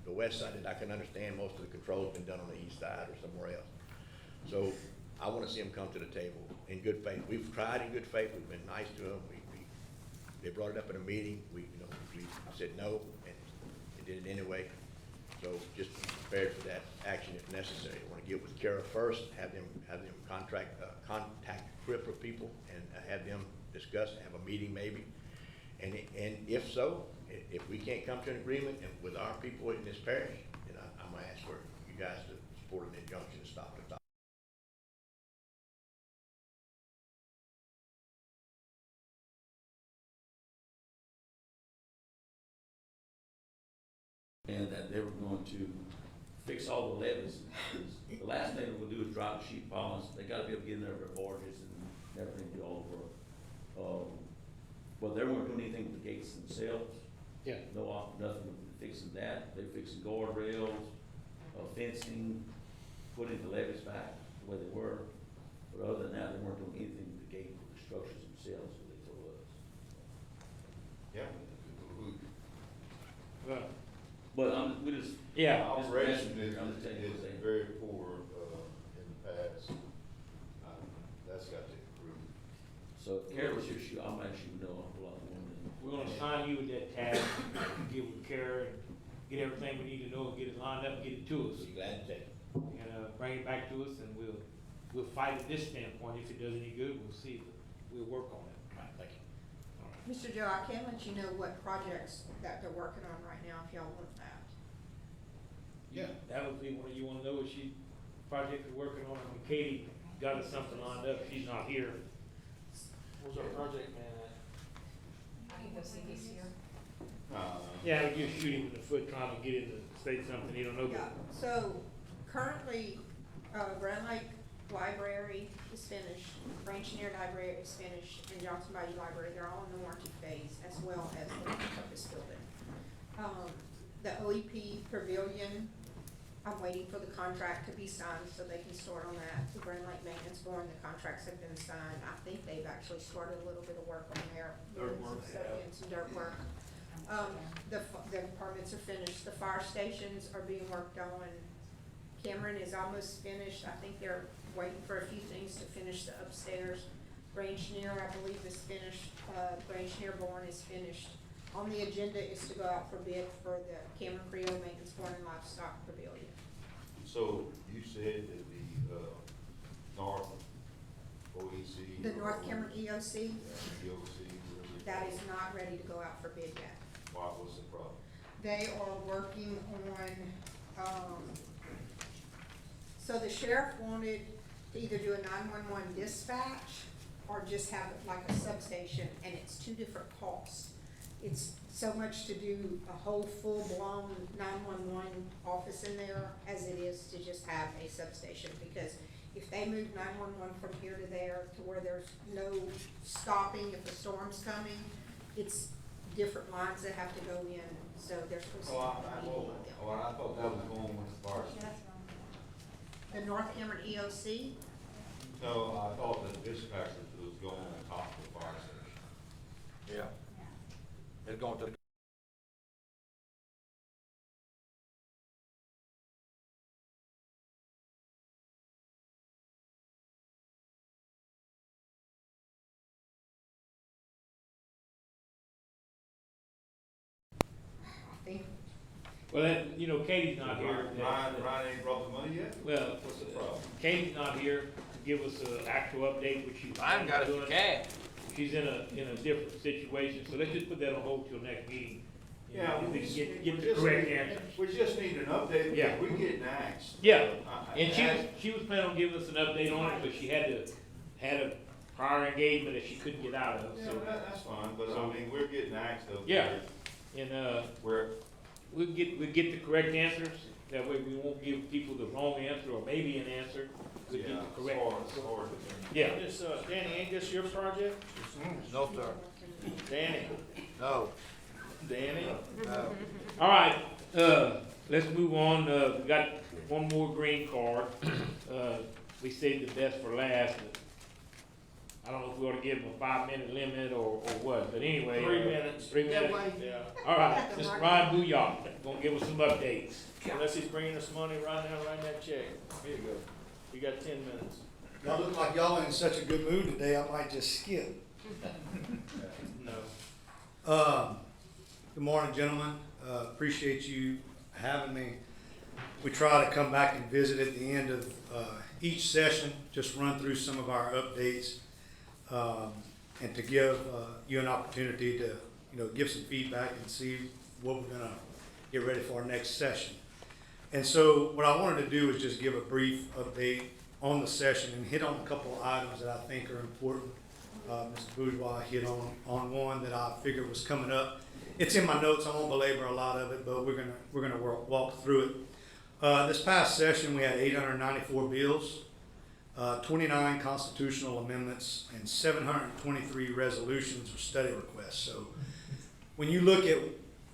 the west side that I can understand. Most of the control's been done on the east side or somewhere else. So I want to see them come to the table in good faith. We've tried in good faith. We've been nice to them. They brought it up in a meeting. We said no, and they did it anyway. So just be prepared for that action if necessary. I want to get with Kara first, have them contact Cripper people and have them discuss, have a meeting maybe. And if so, if we can't come to an agreement and with our people in this parish, then I'm gonna ask for you guys to support an injunction to stop the. And that they were going to fix all the levees. The last thing we'll do is drop sheet ponds. They gotta be able to get in there with barges and everything, do all the work. Well, they weren't doing anything with the gates themselves. Yeah. Nothing with fixing that. They're fixing guardrails, fencing, putting the levees back the way they were. But other than that, they weren't doing anything with the gate or the structures themselves, what they told us. Yeah. But we just. Yeah. Operation is I'm just telling you what I'm saying. very poor, in the past. That's got to improve. So careless issue, I'm actually know a lot more than. We're gonna assign you with that task, get with Kara, and get everything we need to know, and get it lined up, and get it to us. Be glad to take it. And, bring it back to us, and we'll fight at this standpoint. If it does any good, we'll see, we'll work on it. All right, thank you. Mr. Joe, I can let you know what projects that they're working on right now, if y'all want that. Yeah. That would be one you wanna know, what project we're working on. I mean, Katie got us something lined up, she's not here. Where's our project man at? I can go see this here. Yeah, we just shoot him in the foot trying to get him to say something he don't know. Yeah, so currently, Grand Lake Library is finished, Branch Near Library is finished, and Johnson Bayou Library, they're all in the warranty phase, as well as the multi-purpose building. The OEP Pavilion, I'm waiting for the contract to be signed so they can start on that. The Grand Lake Maintenance Board, the contracts have been signed. I think they've actually started a little bit of work on there. Dirt work, Doing some dirt work. The permits are finished. The fire stations are being worked on. Cameron is almost finished. I think they're waiting for a few things to finish the upstairs. Branch Near, I believe, is finished. Branch Near Bourne is finished. On the agenda is to go out for bid for the Cameron Creel Maintenance Board and Livestock Pavilion. So you said that the, North OEC. The North Cameron EOC, EOC, whatever. that is not ready to go out for bid yet. Why, what's the problem? They are working on, so the sheriff wanted to either do a 911 dispatch or just have it like a substation, and it's two different costs. it's so much to do a whole full-blown 911 office in there as it is to just have a substation, because if they move 911 from here to there to where there's no stopping if the storm's coming, it's different lines that have to go in, so they're supposed to have a meeting with them. I thought that was going with the fire station. The North Cameron EOC, No, I thought the dispatcher was going on top of the fire station. Yeah. It's going to the I think. Well, that, you know, Katie's not here. Ryan ain't brought the money yet? Well, What's the problem? Katie's not here to give us an actual update, which she's. I got it for doing. cash. She's in a different situation, so let's just put that on hold till next meeting. You know, we can get the correct answers. We just need an update, Yeah. because we getting asked. Yeah, and she was planning on giving us an update on it, but she had a prior engagement that she couldn't get out of, Yeah, so. that's fine, but So- I mean, we're getting asked of. Yeah. And, We're, we'll get the correct answers, that way we won't give people the wrong answer or maybe an answer, we'll yeah, get the correct. as far as. Yeah, This, Danny, ain't this your project? No, sir. Danny, No. Danny? No. all right, let's move on, we got one more green card, we saved the best for last. I don't know if we ought to give them a 5-minute limit or what, but anyway. 3 minutes. 3 minutes? Yeah, All right, Mr. Ryan Booyah, gonna give us some updates. unless he's bringing us money right now, write that check. Here you go. You got 10 minutes. Y'all look like y'all in such a good mood today, I might just skip. No. Good morning, gentlemen. Appreciate you having me. We try to come back and visit at the end of each session, just run through some of our updates, and to give you an opportunity to, give some feedback and see what we're gonna get ready for our next session. And so what I wanted to do is just give a brief update on the session and hit on a couple of items that I think are important. Mr. Bourgeois hit on one that I figured was coming up. It's in my notes, I won't belabor a lot of it, but we're gonna walk through it. This past session, we had 894 bills, 29 constitutional amendments, and 723 resolutions or study requests. So when you look at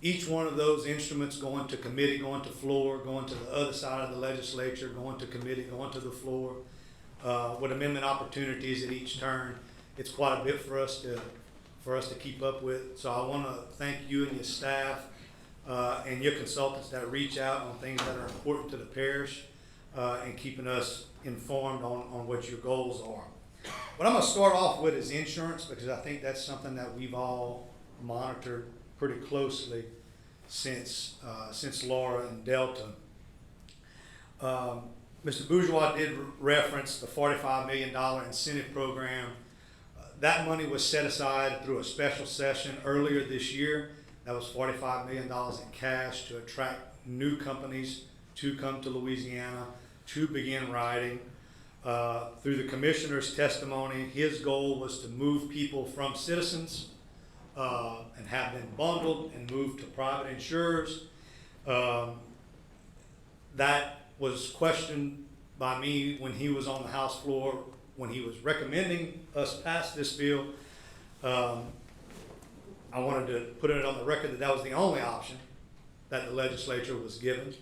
each one of those instruments going to committee, going to floor, going to the other side of the legislature, going to committee, going to the floor, with amendment opportunities at each turn, it's quite a bit for us to keep up with. So I want to thank you and your staff and your consultants that reach out on things that are important to the parish and keeping us informed on what your goals are. What I'm going to start off with is insurance, because I think that's something that we've all monitored pretty closely since Laura and Delta. Mr. Bourgeois did reference the $45 million incentive program. That money was set aside through a special session earlier this year. That was $45 million in cash to attract new companies to come to Louisiana to begin riding. Through the commissioner's testimony, his goal was to move people from citizens and have them bundled and moved to private insurers. That was questioned by me when he was on the House floor, when he was recommending us pass this bill. I wanted to put it on the record that was the only option that the legislature was given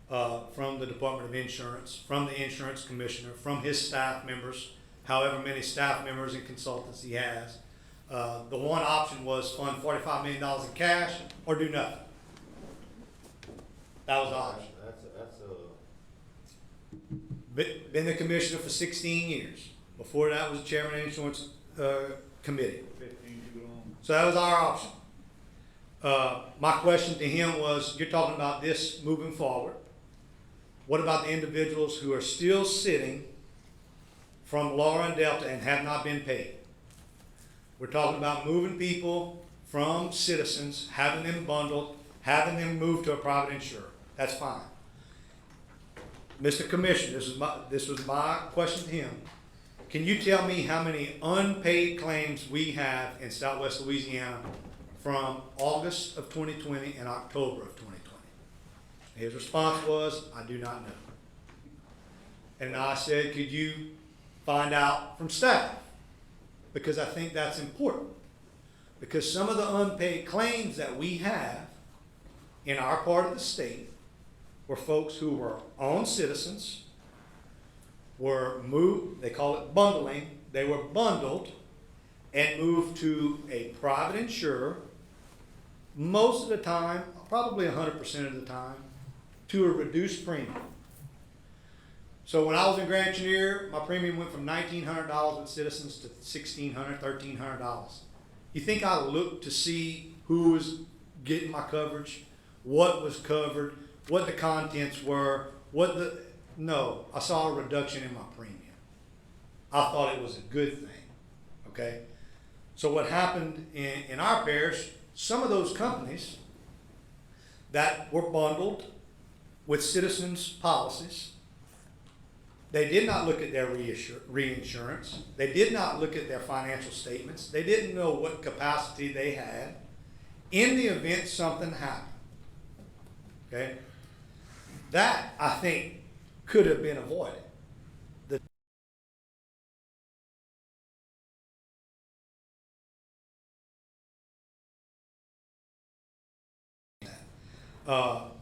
from the Department of Insurance, from the insurance commissioner, from his staff members, however many staff members and consultants he has. The one option was fund $45 million in cash or do nothing. That was the option. Been the commissioner for 16 years. Before that was the chairman of the insurance committee. So that was our option. My question to him was, you're talking about this moving forward. What about the individuals who are still sitting from Laura and Delta and have not been paid? We're talking about moving people from citizens, having them bundled, having them moved to a private insurer. That's fine. Mr. Commissioner, this was my question to him. Can you tell me how many unpaid claims we have in Southwest Louisiana from August of 2020 and October of 2020. His response was, I do not know. And I said, could you find out from staff? Because I think that's important. Because some of the unpaid claims that we have in our part of the state were folks who were own citizens, were moved, they call it bundling, they were bundled and moved to a private insurer, most of the time, probably 100% of the time, to a reduced premium. So when I was in Grand Chenier, my premium went from $1,900 with Citizens to $1,600, $1,300. You think I looked to see who was getting my coverage, what was covered, what the contents were, no, I saw a reduction in my premium. I thought it was a good thing, okay? So what happened in our parish, some of those companies that were bundled with Citizens policies, they did not look at their reinsurance. They did not look at their financial statements. They didn't know what capacity they had in the event something happened. Okay? That, I think, could have been avoided.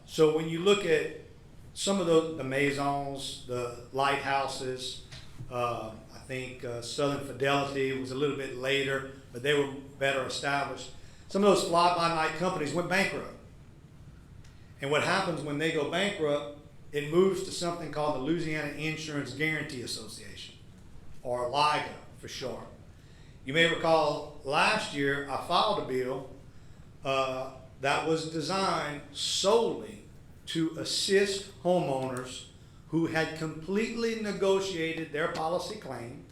So when you look at some of the maisons, the lighthouses, I think Southern Fidelity was a little bit later, but they were better established. Some of those fly-by-night companies went bankrupt. And what happens when they go bankrupt, it moves to something called the Louisiana Insurance Guarantee Association, or LIGA for short. You may recall last year I filed a bill that was designed solely to assist homeowners who had completely negotiated their policy claim.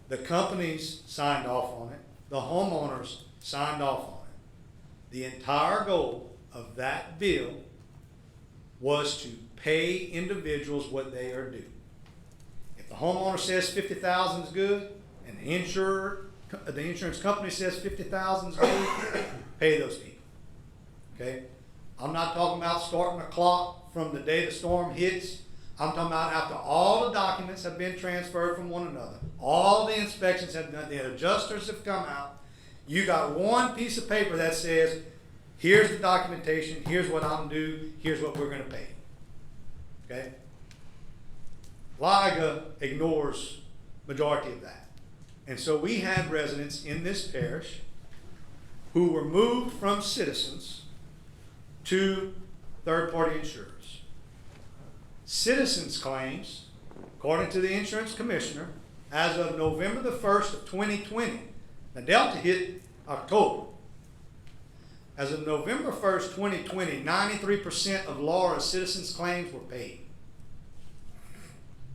The companies signed off on it. The homeowners signed off on it. The entire goal of that bill was to pay individuals what they are due. If the homeowner says $50,000 is good, and the insurance company says $50,000 is good, pay those people. Okay? I'm not talking about starting the clock from the day the storm hits. I'm talking about after all the documents have been transferred from one another, all the inspections have done, the adjusters have come out, you got one piece of paper that says, here's the documentation, here's what I'm due, here's what we're going to pay. Okay? LIGA ignores majority of that. And so we had residents in this parish who were moved from Citizens to third-party insurers. Citizens claims, according to the insurance commissioner, as of November the 1st of 2020, the Delta hit October. As of November 1st, 2020, 93% of Laura's Citizens claims were paid.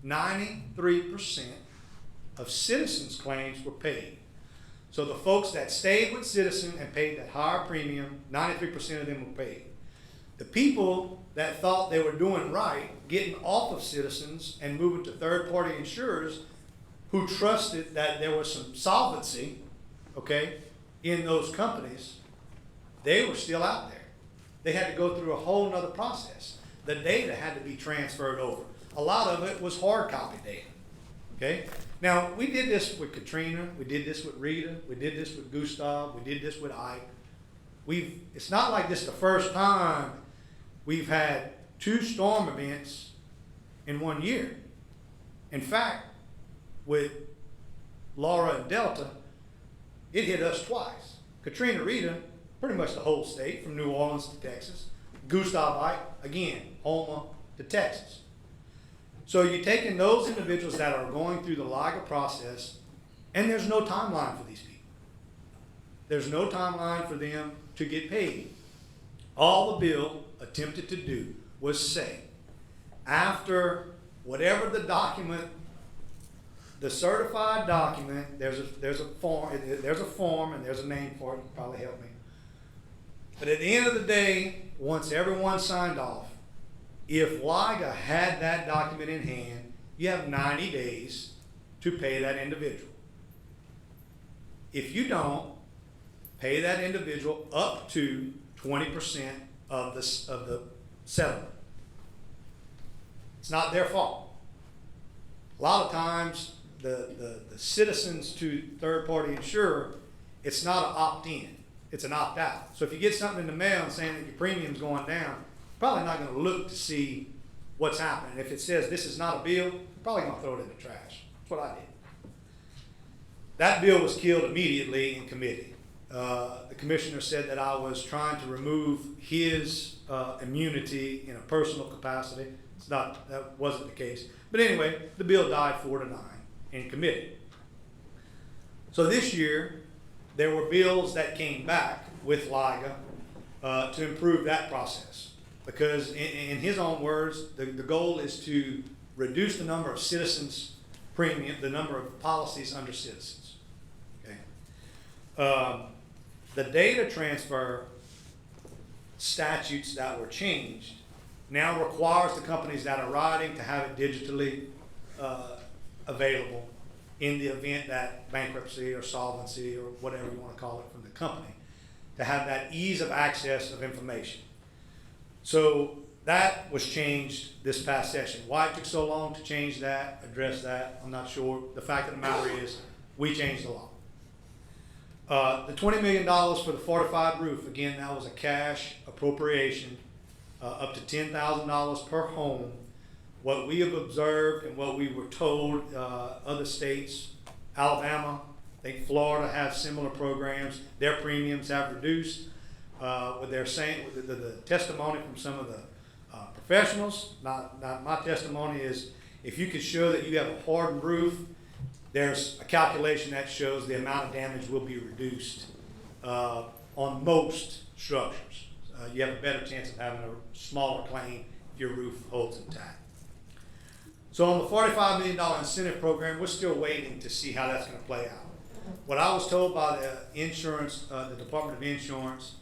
93% of Citizens claims were paid. So the folks that stayed with Citizen and paid that higher premium, 93% of them were paid. The people that thought they were doing right, getting off of Citizens and moving to third-party insurers, who trusted that there was some solvency, okay, in those companies, they were still out there. They had to go through a whole nother process. The data had to be transferred over. A lot of it was hard copy data, okay? Now, we did this with Katrina, we did this with Rita, we did this with Gustav, we did this with Ike. It's not like this the first time we've had 2 storm events in 1 year. In fact, with Laura and Delta, it hit us twice. Katrina, Rita, pretty much the whole state, from New Orleans to Texas. Gustav, Ike, again, Houma to Texas. So you're taking those individuals that are going through the LIGA process, and there's no timeline for these people. There's no timeline for them to get paid. All the bill attempted to do was say, after whatever the document, the certified document, there's a form and there's a name for it, you can probably help me. But at the end of the day, once everyone signed off, if LIGA had that document in hand, you have 90 days to pay that individual. If you don't, pay that individual up to 20% of the settlement. It's not their fault. A lot of times, the citizens to third-party insurer, it's not an opt-in, it's an opt-out. So if you get something in the mail and saying that your premium's going down, you're probably not gonna look to see what's happening. If it says this is not a bill, you're probably gonna throw it in the trash. That's what I did. That bill was killed immediately in committee. The commissioner said that I was trying to remove his immunity in a personal capacity. That wasn't the case. But anyway, the bill died 4-9 in committee. So this year, there were bills that came back with LIGA to improve that process. Because in his own words, the goal is to reduce the number of citizens premium, the number of policies under citizens. Okay. The data transfer statutes that were changed now requires the companies that are writing to have it digitally available in the event that bankruptcy or solvency or whatever you want to call it from the company, to have that ease of access of information. So that was changed this past session. Why it took so long to change that, address that, I'm not sure. The fact of the matter is, we changed the law. The $20 million for the fortified roof, again, that was a cash appropriation, up to $10,000 per home. What we have observed and what we were told, other states, Alabama, I think Florida have similar programs. Their premiums have reduced. What they're saying, the testimony from some of the professionals, not my testimony, is if you can show that you have a hardened roof, there's a calculation that shows the amount of damage will be reduced on most structures. You have a better chance of having a smaller claim if your roof holds intact. So on the $45 million incentive program, we're still waiting to see how that's going to play out. What I was told by the insurance, the Department of Insurance,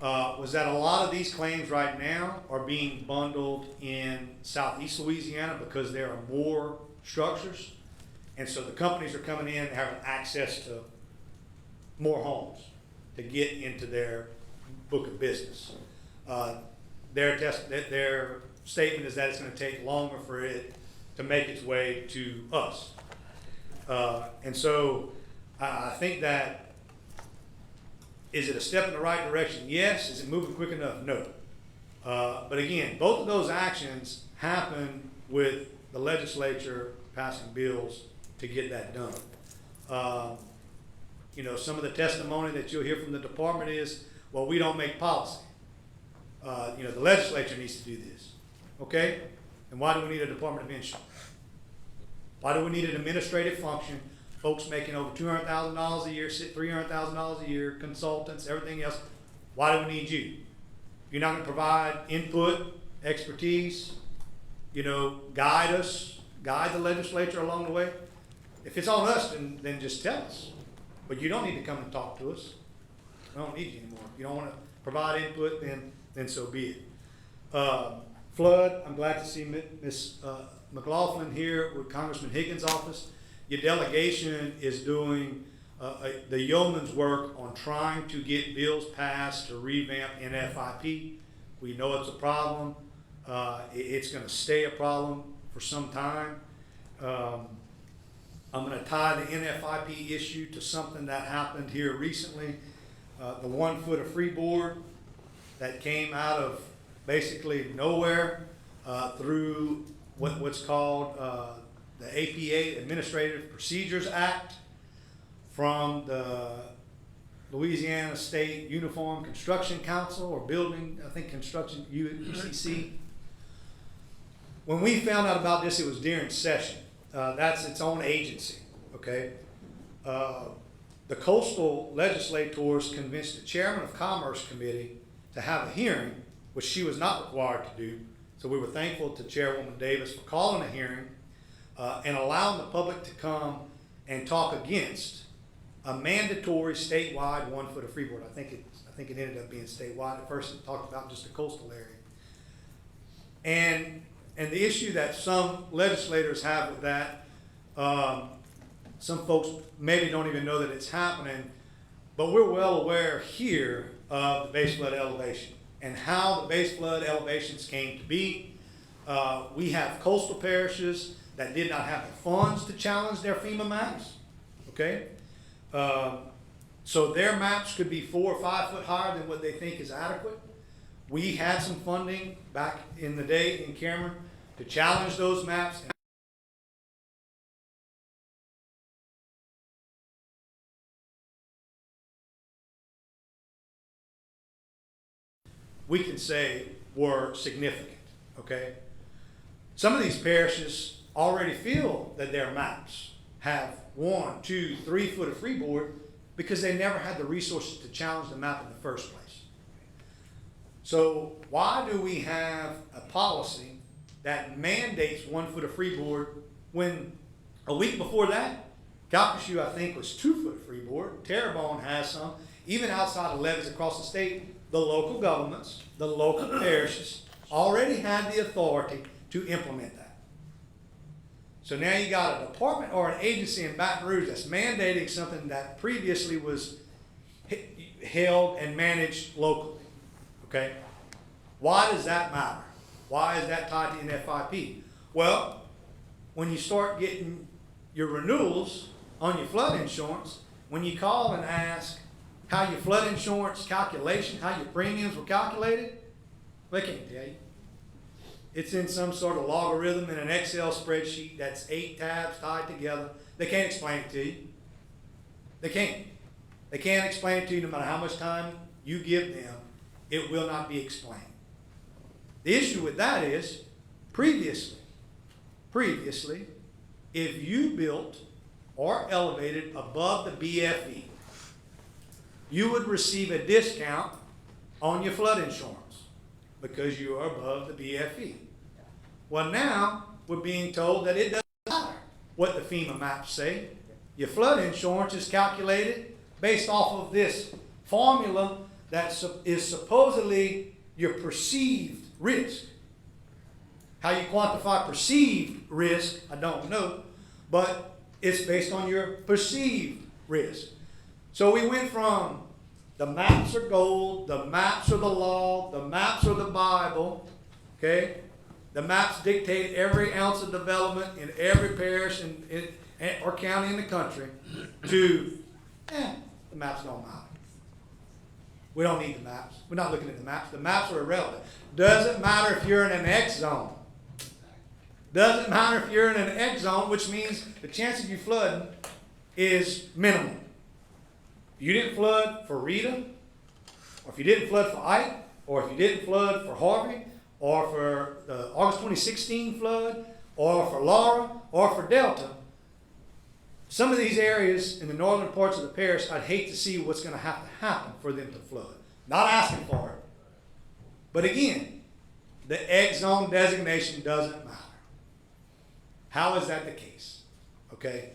was that a lot of these claims right now are being bundled in Southeast Louisiana because there are more structures. And so the companies are coming in and having access to more homes to get into their book of business. Their statement is that it's going to take longer for it to make its way to us. And so I think that, is it a step in the right direction? Yes. Is it moving quick enough? No. But again, both of those actions happen with the legislature passing bills to get that done. You know, some of the testimony that you'll hear from the department is, well, we don't make policy. You know, the legislature needs to do this. Okay? And why do we need a Department of Insurance? Why do we need an administrative function? Folks making over $200,000 a year, $300,000 a year, consultants, everything else. Why do we need you? You're not going to provide input, expertise, you know, guide us, guide the legislature along the way. If it's on us, then just tell us. But you don't need to come and talk to us. We don't need you anymore. If you don't want to provide input, then so be it. Flood, I'm glad to see Ms. McLaughlin here with Congressman Higgins' office. Your delegation is doing the yeoman's work on trying to get bills passed to revamp NFIP. We know it's a problem. It's going to stay a problem for some time. I'm going to tie the NFIP issue to something that happened here recently. The 1 foot of freeboard that came out of basically nowhere through what's called the APA, Administrative Procedures Act, from the Louisiana State Uniform Construction Council, or Building, I think Construction, UCC. When we found out about this, it was during session. That's its own agency, okay? The coastal legislators convinced the chairman of Commerce Committee to have a hearing, which she was not required to do. So we were thankful to Chairwoman Davis for calling a hearing and allowing the public to come and talk against a mandatory statewide 1 foot of freeboard. I think it ended up being statewide. At first it talked about just the coastal area. And the issue that some legislators have with that, some folks maybe don't even know that it's happening. but we're well aware here of the base flood elevation and how the base flood elevations came to be. We have coastal parishes that did not have the funds to challenge their FEMA maps, okay? So their maps could be 4 or 5 foot higher than what they think is adequate. We had some funding back in the day in Cameron to challenge those maps. We can say were significant, okay? Some of these parishes already feel that their maps have 1, 2, 3 foot of freeboard because they never had the resources to challenge the map in the first place. So why do we have a policy that mandates 1 foot of freeboard when a week before that, Calcasieu, I think, was 2 foot of freeboard. Terrebonne has some. Even outside of levees across the state, the local governments, the local parishes already had the authority to implement that. So now you got a department or an agency in Baton Rouge that's mandating something that previously was held and managed locally, okay? Why does that matter? Why is that tied to NFIP? Well, when you start getting your renewals on your flood insurance, when you call and ask how your flood insurance calculation, how your premiums were calculated, they can't tell you. It's in some sort of logarithm in an Excel spreadsheet that's 8 tabs tied together. They can't explain it to you. They can't. They can't explain it to you no matter how much time you give them. It will not be explained. The issue with that is, previously, if you built or elevated above the BFE, you would receive a discount on your flood insurance because you are above the BFE. Well, now we're being told that it doesn't matter what the FEMA maps say. Your flood insurance is calculated based off of this formula that is supposedly your perceived risk. How you quantify perceived risk, I don't know, but it's based on your perceived risk. So we went from the maps are gold, the maps are the law, the maps are the Bible, okay? The maps dictate every ounce of development in every parish or county in the country to, the maps don't matter. We don't need the maps. We're not looking at the maps. The maps are irrelevant. Doesn't matter if you're in an X zone. Doesn't matter if you're in an X zone, which means the chance of you flooding is minimal. If you didn't flood for Rita, or if you didn't flood for Ike, or if you didn't flood for Harvey, or for the August 2016 flood, or for Laura, or for Delta, some of these areas in the northern parts of the parish, I'd hate to see what's going to have to happen for them to flood. Not asking for it. But again, the X zone designation doesn't matter. How is that the case? Okay?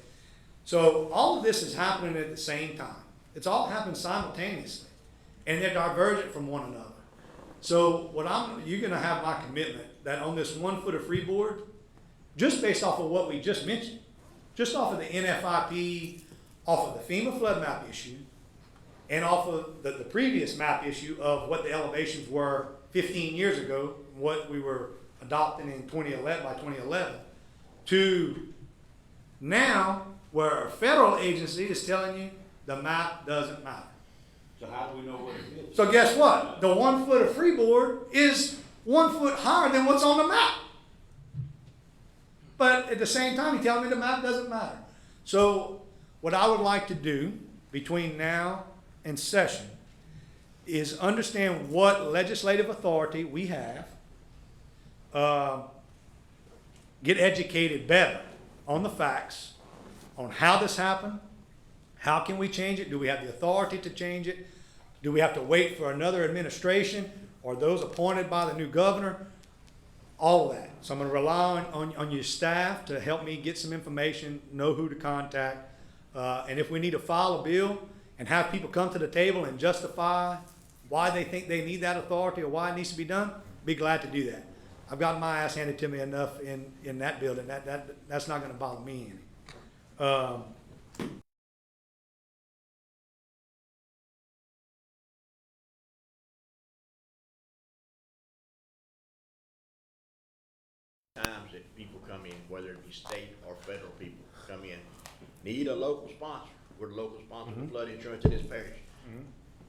So all of this is happening at the same time. It's all happening simultaneously. And they're divergent from one another. So you're going to have my commitment that on this 1 foot of freeboard, just based off of what we just mentioned, just off of the NFIP, off of the FEMA flood map issue, and off of the previous map issue of what the elevations were 15 years ago, what we were adopting in 2011 by 2011, to now where a federal agency is telling you the map doesn't matter. So how do we know what it is? So guess what? The 1 foot of freeboard is 1 foot higher than what's on the map. But at the same time, you're telling me the map doesn't matter. So what I would like to do between now and session is understand what legislative authority we have, get educated better on the facts, on how this happened, how can we change it, do we have the authority to change it, do we have to wait for another administration or those appointed by the new governor, all of that. So I'm going to rely on your staff to help me get some information, know who to contact, and if we need to file a bill and have people come to the table and justify why they think they need that authority or why it needs to be done, be glad to do that. I've gotten my ass handed to me enough in that building. That's not going to bother me any. times that people come in, whether it be state or federal people, come in, need a local sponsor. We're the local sponsor of flood insurance in this parish.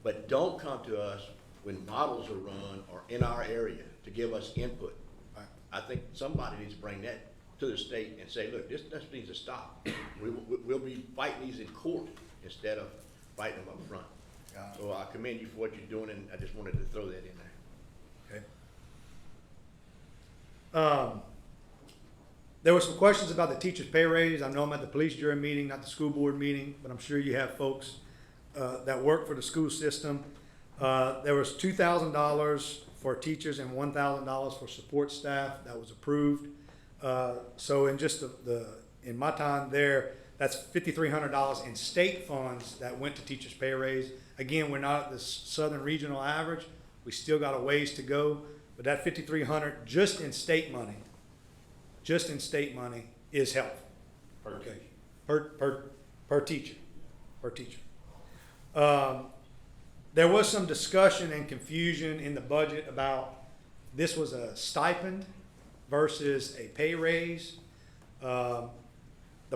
But don't come to us when models are run or in our area to give us input. I think somebody needs to bring that to the state and say, look, this needs to stop. We'll be fighting these in court instead of fighting them up front. So I commend you for what you're doing, and I just wanted to throw that in there. Okay. There were some questions about the teacher's pay raise. I know I'm at the police jury meeting, not the school board meeting, but I'm sure you have folks that work for the school system. There was $2,000 for teachers and $1,000 for support staff that was approved. So in just in my time there, that's $5,300 in state funds that went to teachers' pay raise. Again, we're not at the southern regional average. We still got a ways to go, but that $5,300 just in state money is helpful. Okay. Per teacher. There was some discussion and confusion in the budget about this was a stipend versus a pay raise. The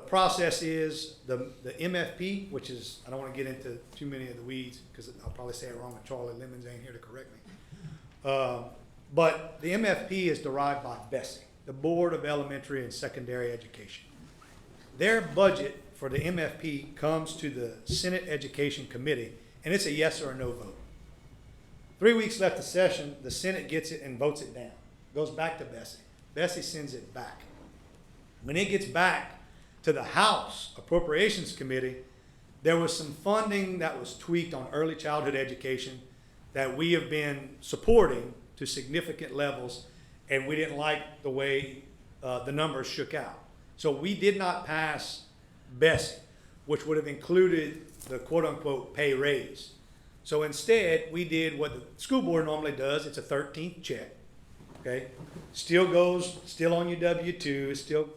process is the MFP, which is, I don't want to get into too many of the weeds because I'll probably say it wrong and Charlie Lemons ain't here to correct me. But the MFP is derived by BESE, the Board of Elementary and Secondary Education. Their budget for the MFP comes to the Senate Education Committee, and it's a yes or a no vote. 3 weeks left of session, the Senate gets it and votes it down. Goes back to BESE. BESE sends it back. When it gets back to the House Appropriations Committee, there was some funding that was tweaked on early childhood education that we have been supporting to significant levels, and we didn't like the way the numbers shook out. So we did not pass BESE, which would have included the quote-unquote pay raise. So instead, we did what the school board normally does. It's a 13th check, okay? Still on your W-2, it still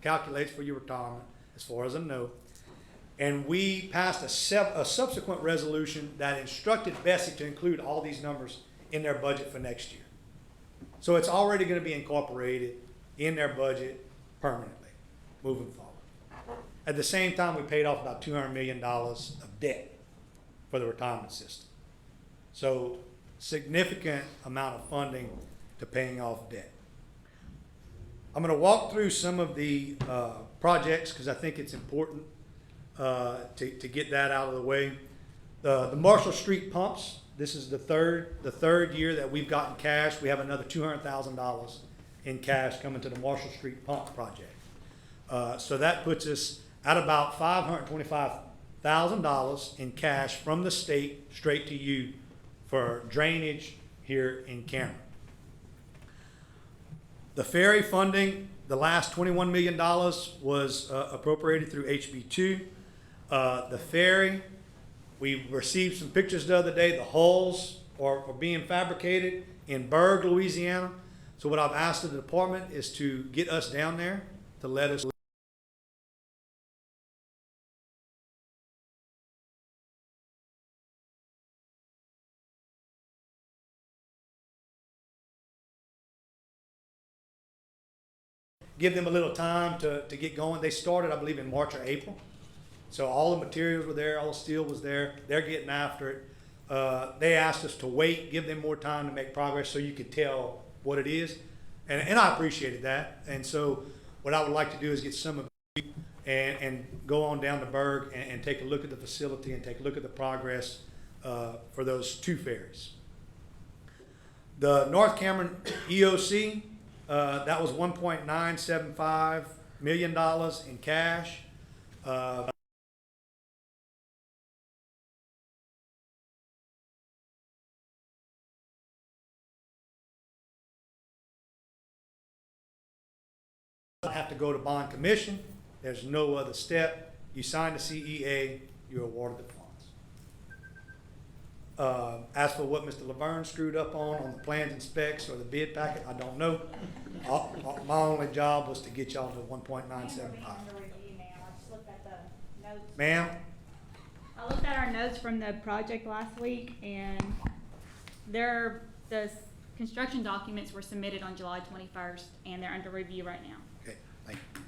calculates for your retirement, as far as I know. And we passed a subsequent resolution that instructed BESE to include all these numbers in their budget for next year. So it's already going to be incorporated in their budget permanently, moving forward. At the same time, we paid off about $200 million of debt for the retirement system. So significant amount of funding to paying off debt. I'm going to walk through some of the projects because I think it's important to get that out of the way. The Marshall Street pumps, this is the third year that we've gotten cash. We have another $200,000 in cash coming to the Marshall Street pump project. So that puts us at about $525,000 in cash from the state straight to you for drainage here in Cameron. The ferry funding, the last $21 million was appropriated through HB2. The ferry, we received some pictures the other day. The hulls are being fabricated in Berg, Louisiana. So what I've asked the department is to get us down there to let us give them a little time to get going. They started, I believe, in March or April. So all the materials were there, all the steel was there. They're getting after it. They asked us to wait, give them more time to make progress so you could tell what it is. And I appreciated that. And so what I would like to do is get some of you and go on down to Berg and take a look at the facility and take a look at the progress for those two ferries. The North Cameron EOC, that was $1.975 million in cash. Have to go to bond commission. There's no other step. You sign the CEA, you're awarded the funds. As for what Mr. Laverne screwed up on the plans and specs or the bid packet, I don't know. My only job was to get y'all to 1.975. Ma'am? I looked at our notes from the project last week, and the Construction documents were submitted on July 21st, and they're under review right now. Okay, thank you.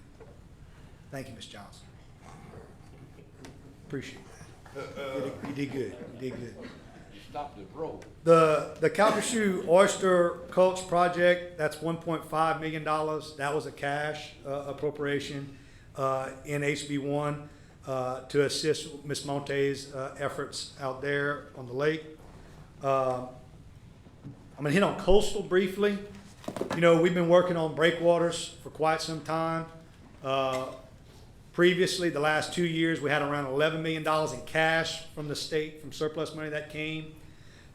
Thank you, Ms. Johnson. Appreciate that. You did good. You did good. Stop the roll. The Calcasieu Oyster Culch project, that's $1.5 million. That was a cash appropriation in HB one to assist Ms. Monte's efforts out there on the lake. I'm gonna hit on coastal briefly. You know, we've been working on breakwaters for quite some time. Previously, the last 2 years, we had around $11 million in cash from the state, from surplus money that came.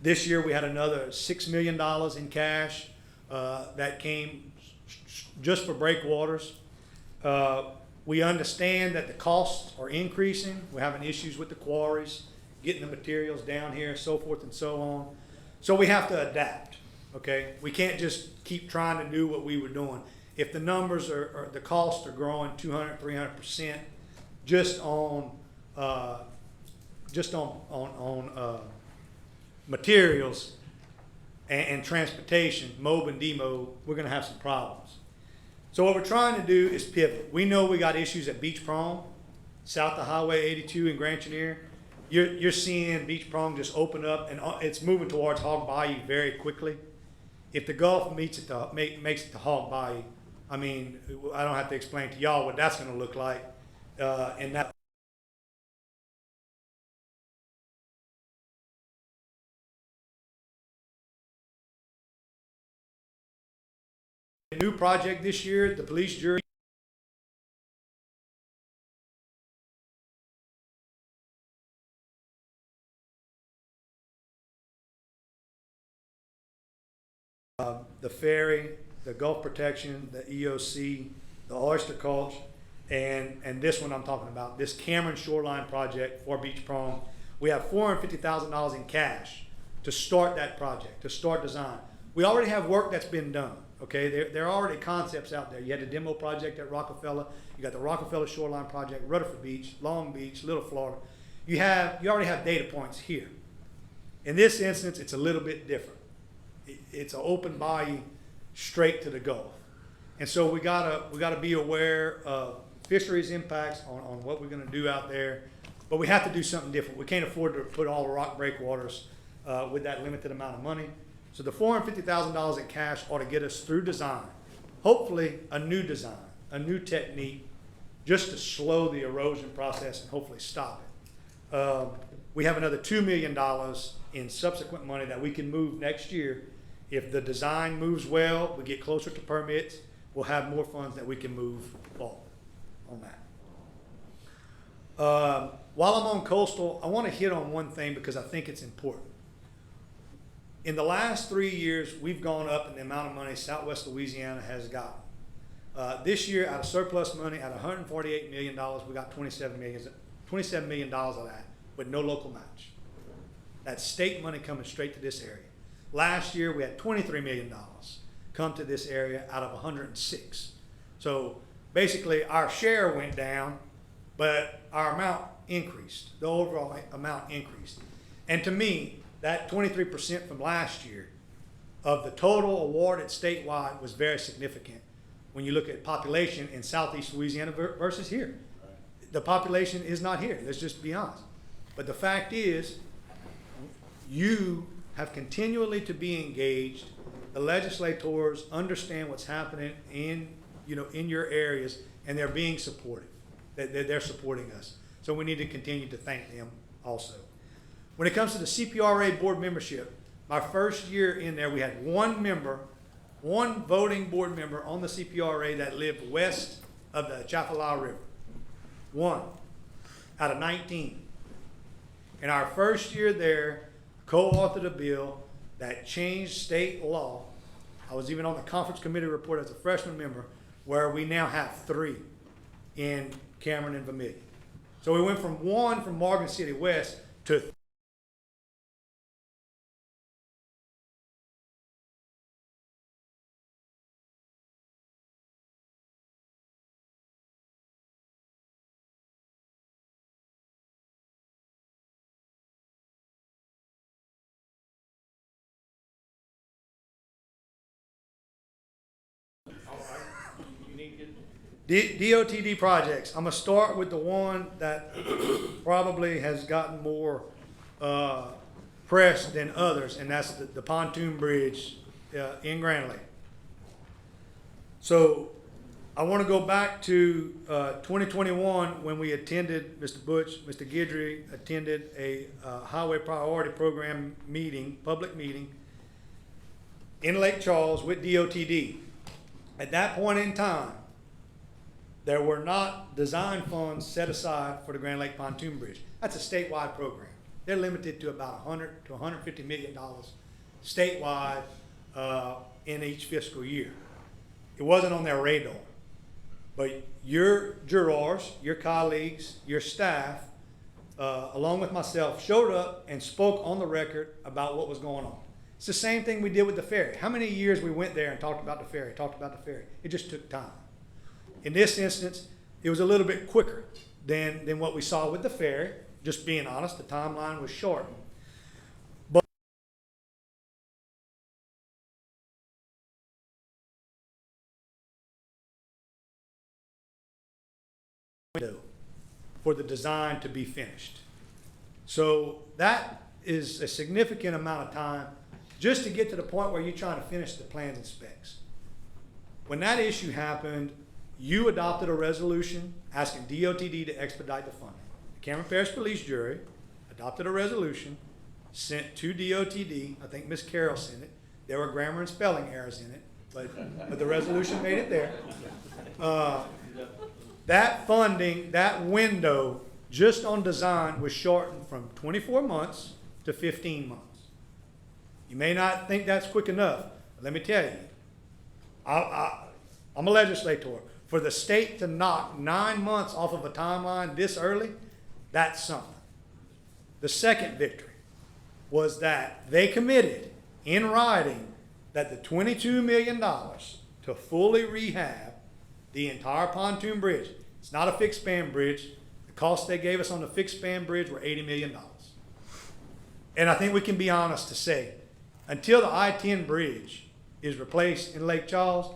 This year, we had another $6 million in cash that came just for breakwaters. We understand that the costs are increasing. We're having issues with the quarries, getting the materials down here, so forth and so on. So we have to adapt, okay? We can't just keep trying to do what we were doing. If the numbers are the costs are growing 200, 300% just on materials and transportation, mob and demob, we're gonna have some problems. So what we're trying to do is pivot. We know we got issues at Beach Prong, south of Highway 82 in Grand Chenier. You're seeing Beach Prong just open up, and it's moving towards Hog Bayou very quickly. If the Gulf makes it to Hog Bayou, I mean, I don't have to explain to y'all what that's going to look like. And that new project this year, the police jury. The ferry, the Gulf Protection, the EOC, the Oyster Culch, and this one I'm talking about, this Cameron Shoreline project for Beach Prong. We have $450,000 in cash to start that project, to start design. We already have work that's been done, okay? There are already concepts out there. You had the demo project at Rockefeller, you got the Rockefeller Shoreline project, Rutherford Beach, Long Beach, Little Florida. You already have data points here. In this instance, it's a little bit different. It's an open bayou straight to the Gulf. And so we gotta be aware of fisheries impacts on what we're gonna do out there, but we have to do something different. We can't afford to put all the rock breakwaters with that limited amount of money. So the $450,000 in cash ought to get us through design. Hopefully a new design, a new technique, just to slow the erosion process and hopefully stop it. We have another $2 million in subsequent money that we can move next year. If the design moves well, we get closer to permits, we'll have more funds that we can move forward on that. While I'm on coastal, I want to hit on one thing because I think it's important. In the last 3 years, we've gone up in the amount of money Southwest Louisiana has gotten. This year, out of surplus money, out of $148 million, we got $27 million of that with no local match. That's state money coming straight to this area. Last year, we had $23 million come to this area out of 106. So basically, our share went down, but our amount increased. The overall amount increased. And to me, that 23% from last year of the total awarded statewide was very significant when you look at population in Southeast Louisiana versus here. The population is not here, let's just be honest. But the fact is, you have continually to be engaged. The legislators understand what's happening in your areas, and they're being supportive. They're supporting us. So we need to continue to thank them also. When it comes to the CPRA board membership, my first year in there, we had one voting board member on the CPRA that lived west of the Chaparral River. One out of 19. In our first year there, co-authored a bill that changed state law. I was even on the conference committee report as a freshman member, where we now have 3 in Cameron and Vermilion. So we went from 1 from Morgan City West to DOTD projects. I'm gonna start with the one that probably has gotten more press than others, and that's the pontoon bridge in Grand Lake. So I want to go back to 2021 when we attended, Mr. Butch, Mr. Guidry attended a highway priority program meeting, public meeting in Lake Charles with DOTD. At that point in time, there were not design funds set aside for the Grand Lake Pontoon Bridge. That's a statewide program. They're limited to about $100 to $150 million statewide in each fiscal year. It wasn't on their radar. But your jurors, your colleagues, your staff, along with myself, showed up and spoke on the record about what was going on. It's the same thing we did with the ferry. How many years we went there and talked about the ferry, It just took time. In this instance, it was a little bit quicker than what we saw with the ferry. Just being honest, the timeline was shortened. But for the design to be finished. So that is a significant amount of time just to get to the point where you're trying to finish the plans and specs. When that issue happened, you adopted a resolution asking DOTD to expedite the funding. The Cameron Parish Police Jury adopted a resolution, sent to DOTD. I think Ms. Carroll sent it. There were grammar and spelling errors in it, but the resolution made it there. That funding, that window, just on design, was shortened from 24 months to 15 months. You may not think that's quick enough. But let me tell you, I'm a legislator. For the state to knock 9 months off of a timeline this early, that's something. The second victory was that they committed in writing that the $22 million to fully rehab the entire pontoon bridge. It's not a fixed span bridge. The cost they gave us on the fixed span bridge were $80 million. And I think we can be honest to say, until the I-10 bridge is replaced in Lake Charles,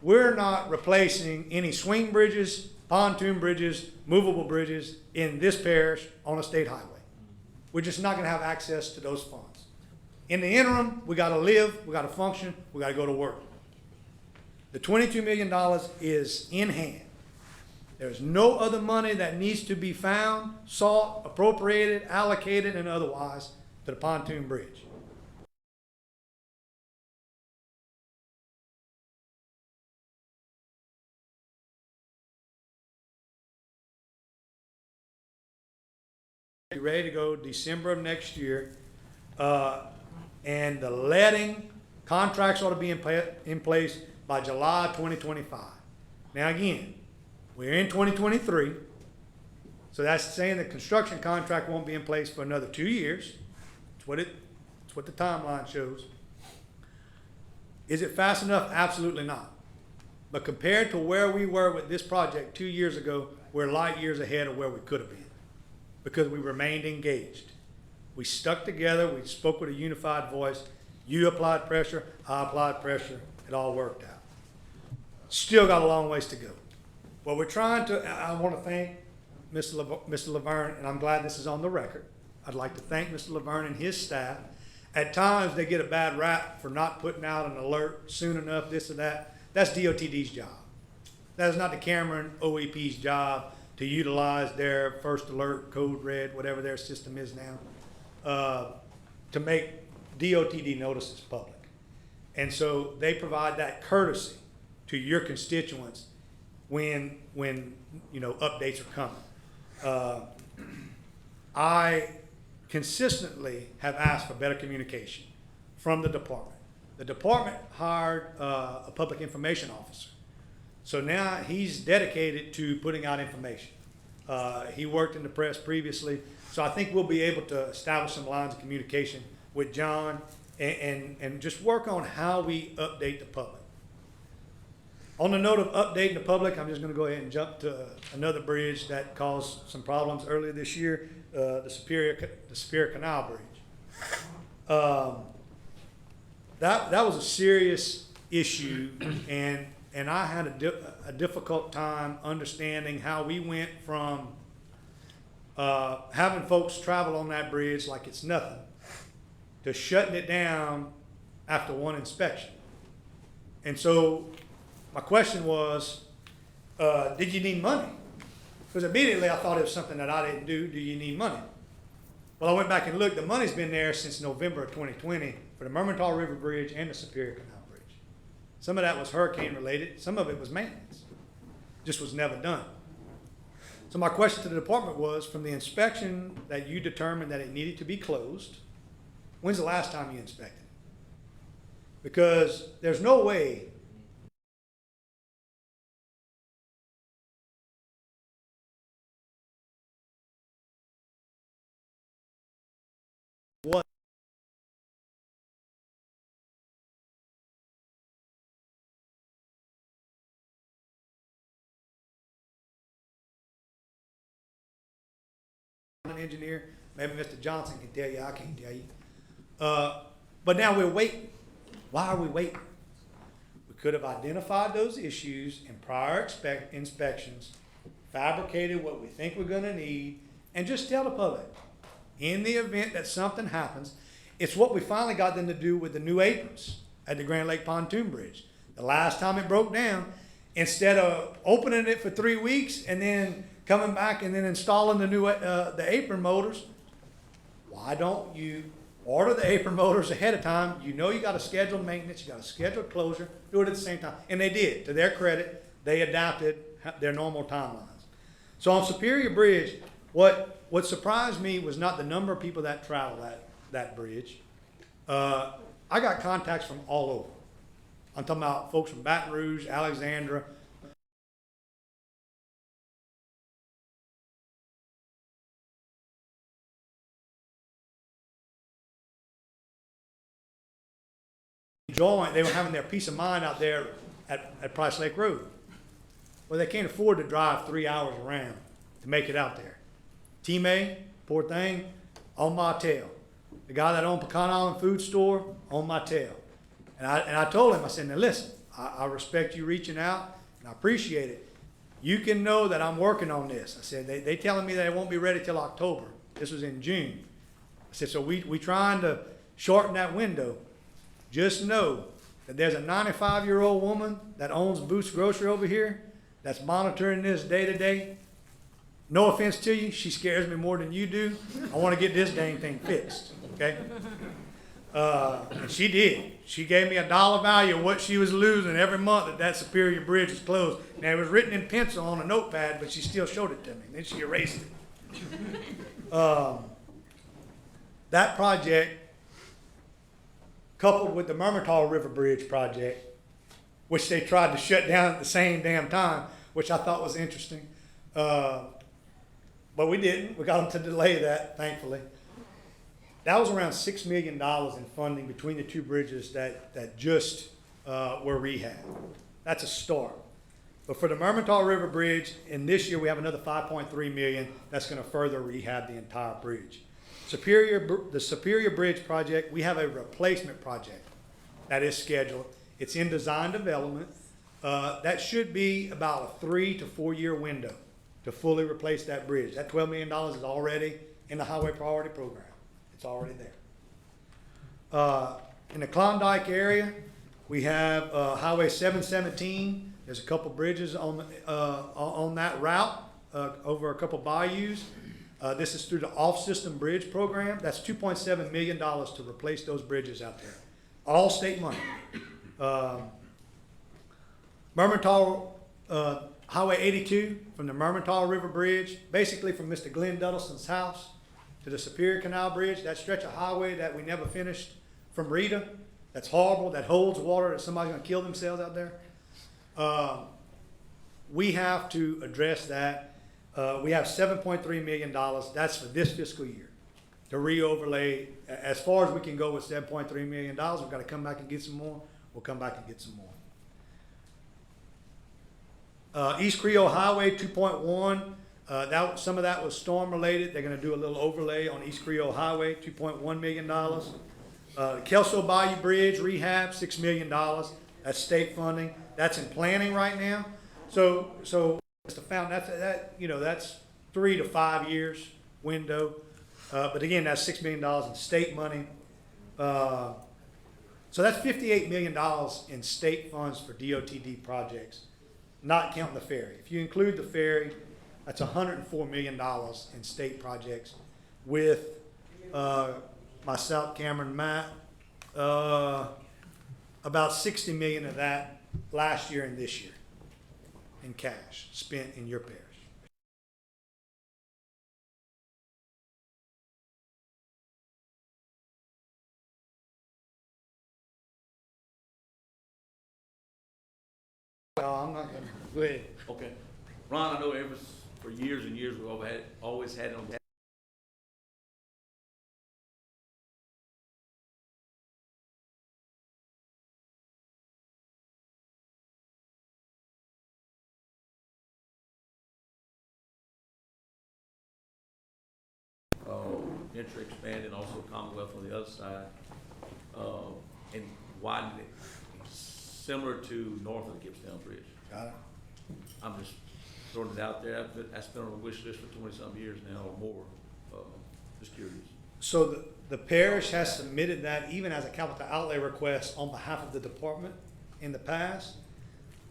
we're not replacing any swing bridges, pontoon bridges, movable bridges in this parish on a state highway. We're just not gonna have access to those funds. In the interim, we gotta live, we gotta function, we gotta go to work. The $22 million is in hand. There's no other money that needs to be found, sought, appropriated, allocated, and otherwise to the pontoon bridge. Ready to go December of next year, and the letting contracts ought to be in place by July 2025. Now again, we're in 2023, so that's saying the construction contract won't be in place for another 2 years. It's what the timeline shows. Is it fast enough? Absolutely not. But compared to where we were with this project 2 years ago, we're light years ahead of where we could have been, because we remained engaged. We stuck together, we spoke with a unified voice. You applied pressure, I applied pressure, it all worked out. Still got a long ways to go. What we're trying to, I want to thank Mr. Laverne, and I'm glad this is on the record. I'd like to thank Mr. Laverne and his staff. At times they get a bad rap for not putting out an alert soon enough, this or that. That's DOTD's job. That is not the Cameron OEP's job to utilize their first alert, code red, whatever their system is now, to make DOTD notices public. And so they provide that courtesy to your constituents when you know updates are coming. I consistently have asked for better communication from the department. The department hired a public information officer. So now he's dedicated to putting out information. He worked in the press previously, so I think we'll be able to establish some lines of communication with John and just work on how we update the public. On the note of updating the public, I'm just going to go ahead and jump to another bridge that caused some problems earlier this year, the Superior Canal Bridge. That was a serious issue, and and I had a difficult time understanding how we went from having folks travel on that bridge like it's nothing to shutting it down after one inspection. And so my question was, did you need money? Because immediately I thought it was something that I didn't do. Do you need money? Well, I went back and looked. The money's been there since November of 2020 for the Mermentau River Bridge and the Superior Canal Bridge. Some of that was hurricane related. Some of it was maintenance. Just was never done. So my question to the department was, from the inspection that you determined that it needed to be closed, when's the last time you inspected it? Because there's no way what an engineer, maybe Mr. Johnson can tell you, I can't tell you. But now we're waiting. Why are we waiting? We could have identified those issues in prior inspections, fabricated what we think we're gonna need, and just tell the public, in the event that something happens, it's what we finally got them to do with the new aprons at the Grand Lake Pontoon Bridge. The last time it broke down, instead of opening it for 3 weeks and then coming back and then installing the new the apron motors, why don't you order the apron motors ahead of time? You know you got to schedule maintenance, you got to schedule closure, do it at the same time. And they did. To their credit, they adapted their normal timelines. So on Superior Bridge, what surprised me was not the number of people that travel that bridge. I got contacts from all over. I'm talking about folks from Baton Rouge, Alexandria, enjoying, they were having their peace of mind out there at Price Lake Road. Well, they can't afford to drive 3 hours around to make it out there. T-May, poor thing, on my tail. The guy that owned Pecan Island Food Store, on my tail. And I told him, I said, now listen, I respect you reaching out, and I appreciate it. You can know that I'm working on this. I said, they telling me that it won't be ready till October. This was in June. I said, so we trying to shorten that window. Just know that there's a 95-year-old woman that owns Boots Grocery over here that's monitoring this day to day. No offense to you, she scares me more than you do. I want to get this dang thing fixed, okay? And she did. She gave me a dollar value of what she was losing every month that Superior Bridge was closed. Now, it was written in pencil on a notepad, but she still showed it to me. Then she erased it. That project, coupled with the Mermentau River Bridge project, which they tried to shut down at the same damn time, which I thought was interesting. But we didn't. We got them to delay that, thankfully. That was around $6 million in funding between the two bridges that just were rehabbed. That's a start. But for the Mermentau River Bridge, in this year we have another $5.3 million that's going to further rehab the entire bridge. The Superior Bridge project, we have a replacement project that is scheduled. It's in design development. That should be about a 3 to 4 year window to fully replace that bridge. That $12 million is already in the Highway Priority Program. It's already there. In the Klondike area, we have Highway 717. There's a couple bridges on that route over a couple bayous. This is through the off-system bridge program. That's $2.7 million to replace those bridges out there. All state money. Mermentau, Highway 82 from the Mermentau River Bridge, basically from Mr. Glenn Duddleston's house to the Superior Canal Bridge, that stretch of highway that we never finished from Rita, that's horrible, that holds water, that somebody's gonna kill themselves out there. We have to address that. We have $7.3 million, that's for this fiscal year, to re-overlay. As far as we can go with $7.3 million, we've got to come back and get some more. We'll come back and get some more. East Creole Highway 2.1, some of that was storm related. They're going to do a little overlay on East Creole Highway, $2.1 million. Kelso Bayou Bridge rehab, $6 million. That's That's state funding. That's in planning right now. So it's the that's 3 to 5 years window. But again, that's $6 million in state money. So that's $58 million in state funds for DOTD projects, not counting the ferry. If you include the ferry, that's $104 million in state projects with myself, Cameron, Matt, about $60 million of that last year and this year in cash spent in your parish. Well, I'm not gonna, go ahead. Okay. Ron, I know for years and years, we've always had it on that. Entry expanded, also Commonwealth on the other side, and widened it, similar to north of the Gippstown Bridge. Got it. I'm just throwing it out there. That's been on the wish list for 20-some years now or more. Just curious. So the parish has submitted that even as a capital outlay request on behalf of the department in the past.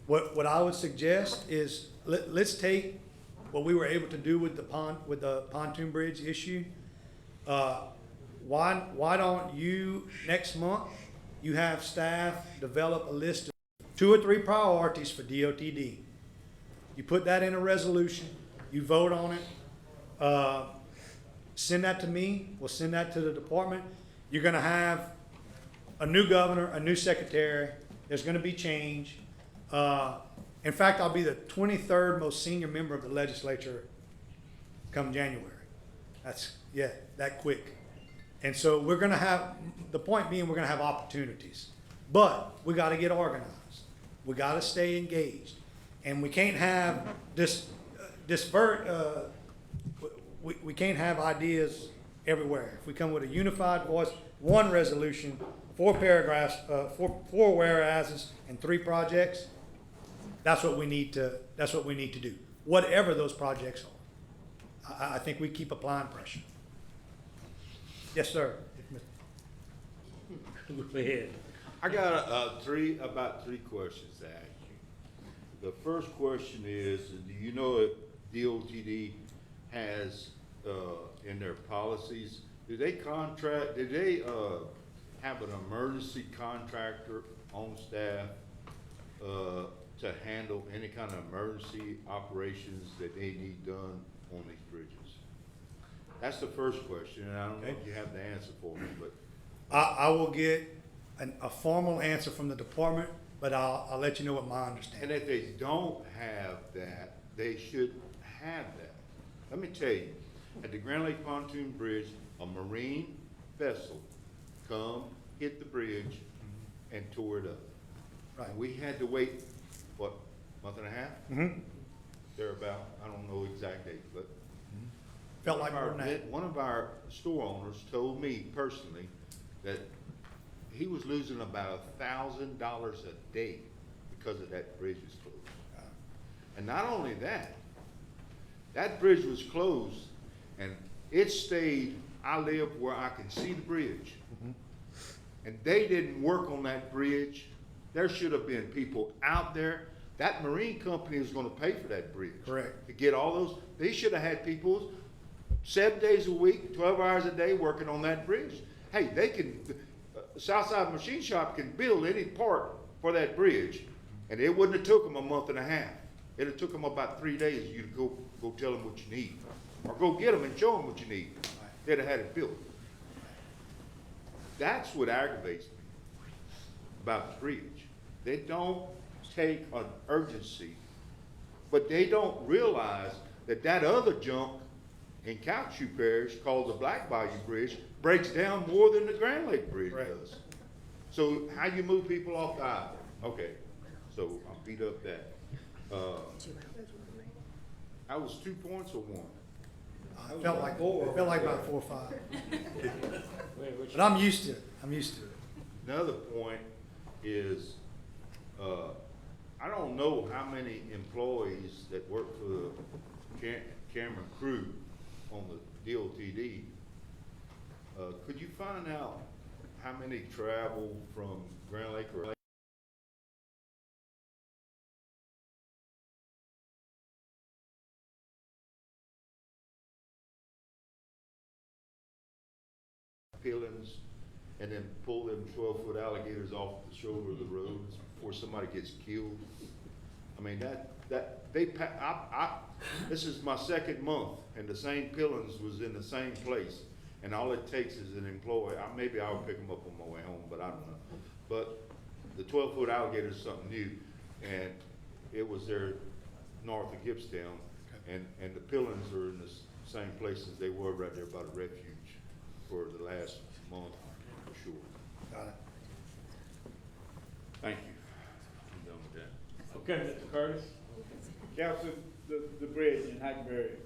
What I would suggest is let's take what we were able to do with the pontoon bridge issue. Why don't you next month you have staff develop a list of 2 or 3 priorities for DOTD. You put that in a resolution, you vote on it, send that to me, we'll send that to the department. You're gonna have a new governor, a new secretary, there's gonna be change. In fact, I'll be the 23rd most senior member of the legislature come January. That's, yeah, that quick. And so we're gonna have, the point being, we're gonna have opportunities. But we gotta get organized. We gotta stay engaged. And we can't have we can't have ideas everywhere. If we come with a unified voice, one resolution, 4 paragraphs, 4 whereases and 3 projects, that's what we need to do. Whatever those projects are. I think we keep applying pressure. Yes, sir. Go ahead. I got about 3 questions to ask you. The first question is, do you know if DOTD has in their policies, do they have an emergency contractor on staff to handle any kind of emergency operations that they need done on these bridges? That's the first question, and I don't know if you have the answer for me, but. I will get a formal answer from the department, but I'll let you know what my understanding. And if they don't have that, they should have that. Let me tell you, at the Grand Lake Pontoon Bridge, a marine vessel come, hit the bridge, and tore it up. Right. And we had to wait, what, month and a half? Mm-hmm. Thereabout, I don't know exact date, but. Felt like more than that. One of our store owners told me personally that he was losing about $1,000 a day because of that bridge was closed. And not only that, that bridge was closed and it stayed, I live where I can see the bridge. Mm-hmm. And they didn't work on that bridge. There should have been people out there. That marine company was gonna pay for that bridge. Correct. To get all those, they should have had people 7 days a week, 12 hours a day working on that bridge. Hey, they can, Southside Machine Shop can build any part for that bridge, and it wouldn't have took them a month and a half. It'd have took them about 3 days you to go tell them what you need, or go get them and show them what you need. They'd have had it built. That's what aggravates me about the bridge. They don't take an urgency, but they don't realize that that other junk in Calhoun Parish called the Black Bayou Bridge breaks down more than the Grand Lake Bridge does. So how you move people off the island? Okay, so I'll beat up that. I was 2 points or 1? It felt like about 4 or 5. But I'm used to it. I'm used to it. Another point is I don't know how many employees that work for the camera crew on the DOTD. Could you find out how many travel from Grand Lake or peelings and then pull them 12-foot alligators off the shoulder of the roads before somebody gets killed? I mean, this is my second month, and the same peelings was in the same place, and all it takes is an employee. Maybe I'll pick them up on my way home, but I don't know. But the 12-foot alligator is something new, and it was there north of Gibbstown, and the peelings are in the same place as they were right there by the refuge for the last month, for sure. Got it. Thank you. I'm done with that. Okay, Mr. Curtis? Council, the bridge in Hackberry.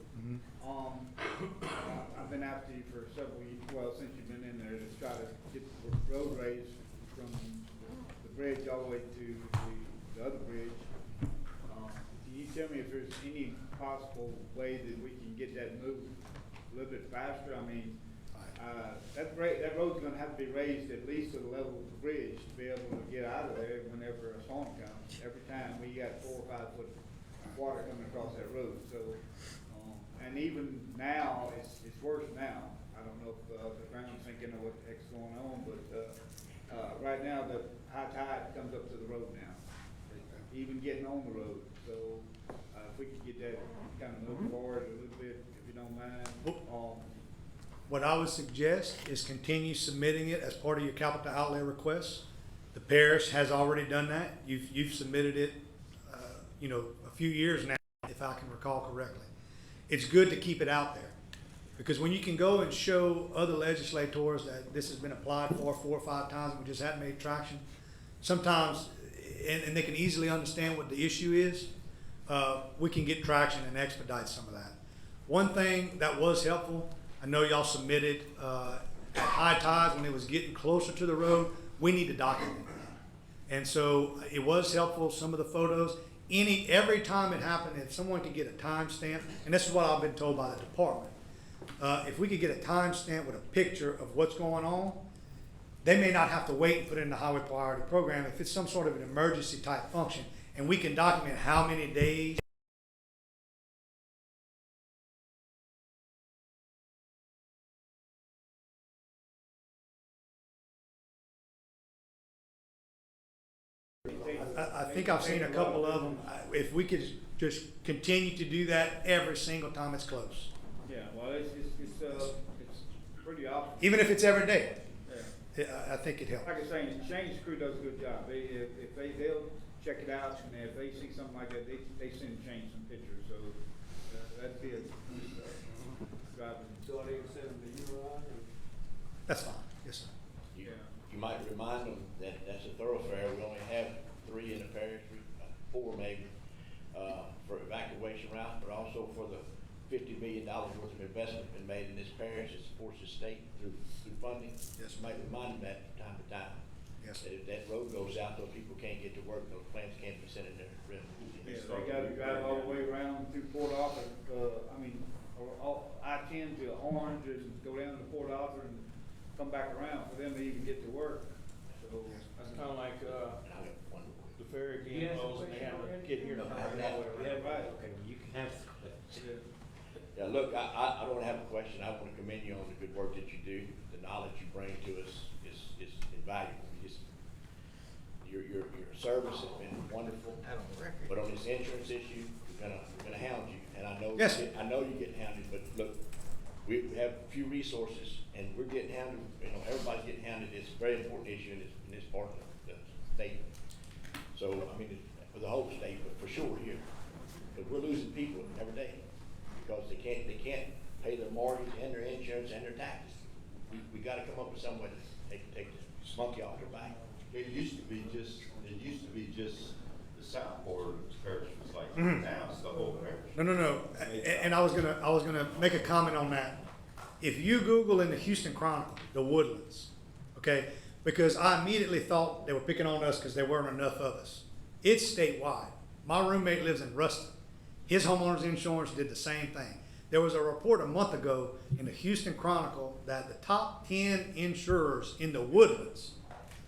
I've been after you for several years, well, since you've been in there, to try to get the road raised from the bridge all the way to the other bridge. Can you tell me if there's any possible way that we can get that moved a little bit faster? I mean, that road's gonna have to be raised at least to the level of the bridge to be able to get out of there whenever a storm comes. Every time we got 4 or 5 foot water coming across that road, so, and even now, it's worse now. I don't know if the ground's thinking of what the heck's going on, but right now, the high tide comes up to the road now, even getting on the road. So if we could get that kind of moved forward a little bit, if you don't mind. What I would suggest is continue submitting it as part of your capital outlay requests. The parish has already done that. You've submitted it, a few years now, if I can recall correctly. It's good to keep it out there, because when you can go and show other legislators that this has been applied for 4 or 5 times and we just haven't made traction, sometimes, and they can easily understand what the issue is, we can get traction and expedite some of that. One thing that was helpful, I know y'all submitted at high tides when it was getting closer to the road. We need to document that. And so it was helpful, some of the photos. Every time it happened, if someone could get a timestamp, and this is what I've been told by the department, if we could get a timestamp with a picture of what's going on, they may not have to wait and put it in the highway priority program. If it's some sort of an emergency type function, and we can document how many days, I think I've seen a couple of them. If we could just continue to do that every single time it's close. Yeah, well, it's pretty often. Even if it's every day, Yeah. I think it helps. Like I say, Shane's crew does a good job. They'll check it out, and if they see something like that, they send Shane some pictures, so that'd be a driving. So are they gonna send them to you, Ryan? That's fine, yes, sir. You might remind them that that's a thoroughfare. We only have 3 in the parish, 4 maybe, for evacuation routes, but also for the $50 million worth of investment been made in this parish. It supports the state through funding. Yes, You might remind them that from time to time. Yes, sir. That if that road goes out, those people can't get to work, those plants can't be sent in there. Yeah, they gotta drive all the way around through Port Arthur, I-10 to Orange and go down to Port Arthur and come back around for them to even get to work. So That's kind of like, And I got one more. the ferry getting closed and they have to get here. No, to I haven't hire had- all the way Yeah, around. right. Okay, well, you can have. Yeah, look, I don't have a question. I want to commend you on the good work that you do. The knowledge you bring to us is invaluable. Your service has been wonderful. But on this insurance issue, we're gonna hound you. And I know, Yes. I know you get hounded, but look, we have few resources and we're getting hounded, everybody's getting hounded. It's a very important issue in this part of the state. So, I mean, for the whole state, but for sure here. But we're losing people every day because they can't pay their mortgage and their insurance and their taxes. We gotta come up with some way to take this monkey off their back. It used to be just the south border of the parish was like, now it's the whole parish. No. And I was gonna make a comment on that. If you Google in the Houston Chronicle, the Woodlands, okay, because I immediately thought they were picking on us because there weren't enough of us. It's statewide. My roommate lives in Ruston. His homeowner's insurance did the same thing. There was a report a month ago in the Houston Chronicle that the top 10 insurers in the Woodlands,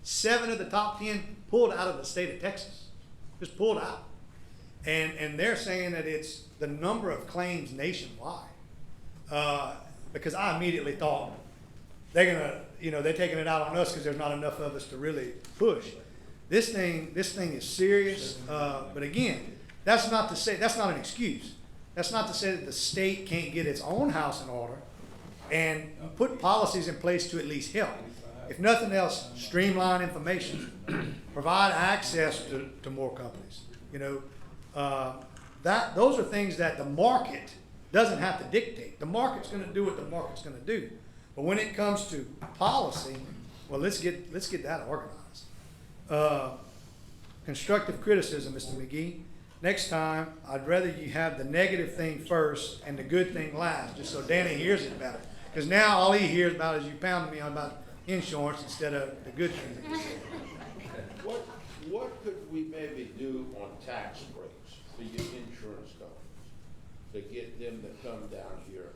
7 of the top 10 pulled out of the state of Texas. Just pulled out. And they're saying that it's the number of claims nationwide. Because I immediately thought they're gonna, they're taking it out on us because there's not enough of us to really push. This thing is serious. But again, that's not to say, that's not an excuse. That's not to say that the state can't get its own house in order and put policies in place to at least help. If nothing else, streamline information, provide access to more companies. Those are things that the market doesn't have to dictate. The market's going to do what the market's going to do. But when it comes to policy, well, let's get that organized. Constructive criticism, Mr. McGee. Next time, I'd rather you have the negative thing first and the good thing last, just so Danny hears it better. Because now all he hears about is you pounding me on about insurance instead of the good thing. What could we maybe do on tax breaks for your insurance companies to get them to come down here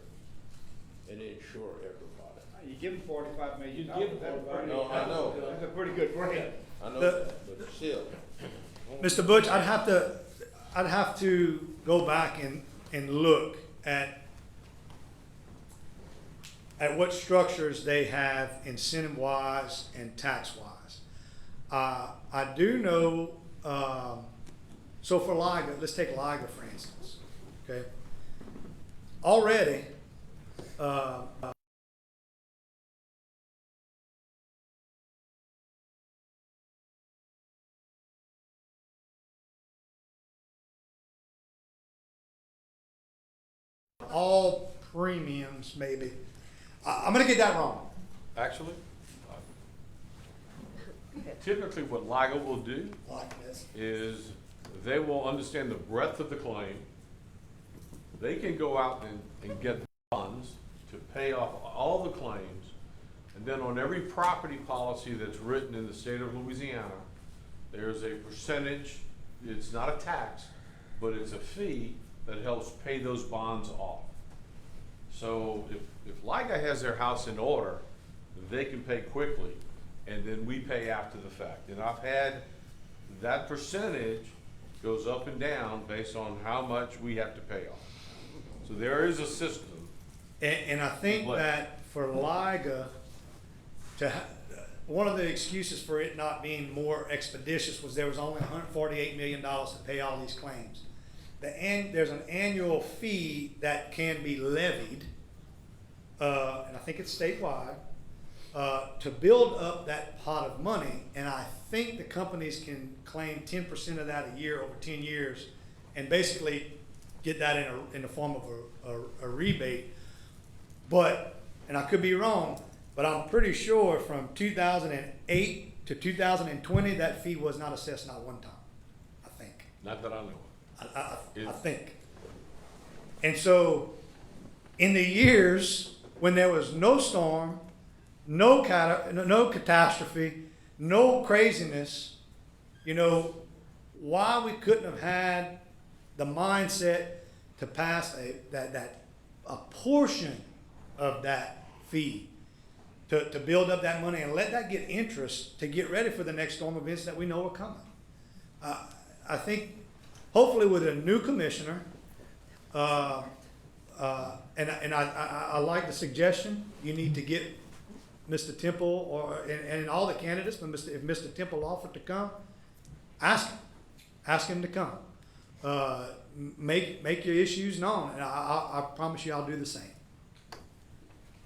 and insure everybody? You give them $45 million. You give them $45 million. No, I know. That's a pretty good break. I know that, but still. Mr. Butch, I'd have to go back and look at what structures they have incentive-wise and tax-wise. I do know, so for LIGA, let's take LIGA for instance, okay? Already, all premiums maybe. I'm going to get that wrong. Actually, typically what LIGA will do is they will understand the breadth of the claim. They can go out and get funds to pay off all the claims. And then on every property policy that's written in the state of Louisiana, there's a percentage, it's not a tax, but it's a fee that helps pay those bonds off. So if LIGA has their house in order, they can pay quickly, and then we pay after the fact. And I've had that percentage goes up and down based on how much we have to pay off. So there is a system. And I think that for LIGA, one of the excuses for it not being more expeditious was there was only $148 million to pay all these claims. There's an annual fee that can be levied, and I think it's statewide, to build up that pot of money. And I think the companies can claim 10% of that a year over 10 years and basically get that in the form of a rebate. But, and I could be wrong, but I'm pretty sure from 2008 to 2020, that fee was not assessed not one time, I think. Not that I know of. I think. And so in the years when there was no storm, no catastrophe, no craziness, why we couldn't have had the mindset to pass a portion of that fee to build up that money and let that get interest to get ready for the next storm events that we know are coming. I think hopefully with a new commissioner, and I like the suggestion, you need to get Mr. Temple and all the candidates, but if Mr. Temple offered to come, ask him to come. Make your issues known, and I promise you I'll do the same.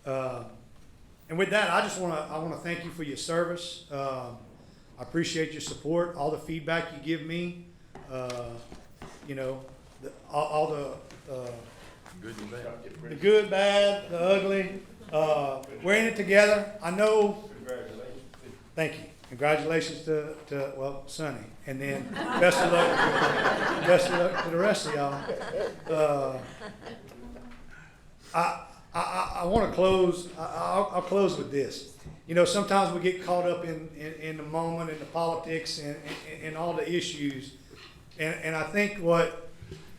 And with that, I want to thank you for your service. I appreciate your support, all the feedback you give me. All the Good and bad. the good, bad, the ugly. We're in it together. I know. Congratulations. Thank you. Congratulations to Sonny, and then best of luck to the rest of y'all. I want to close. I'll close with this. Sometimes we get caught up in the moment and the politics and all the issues. And I think what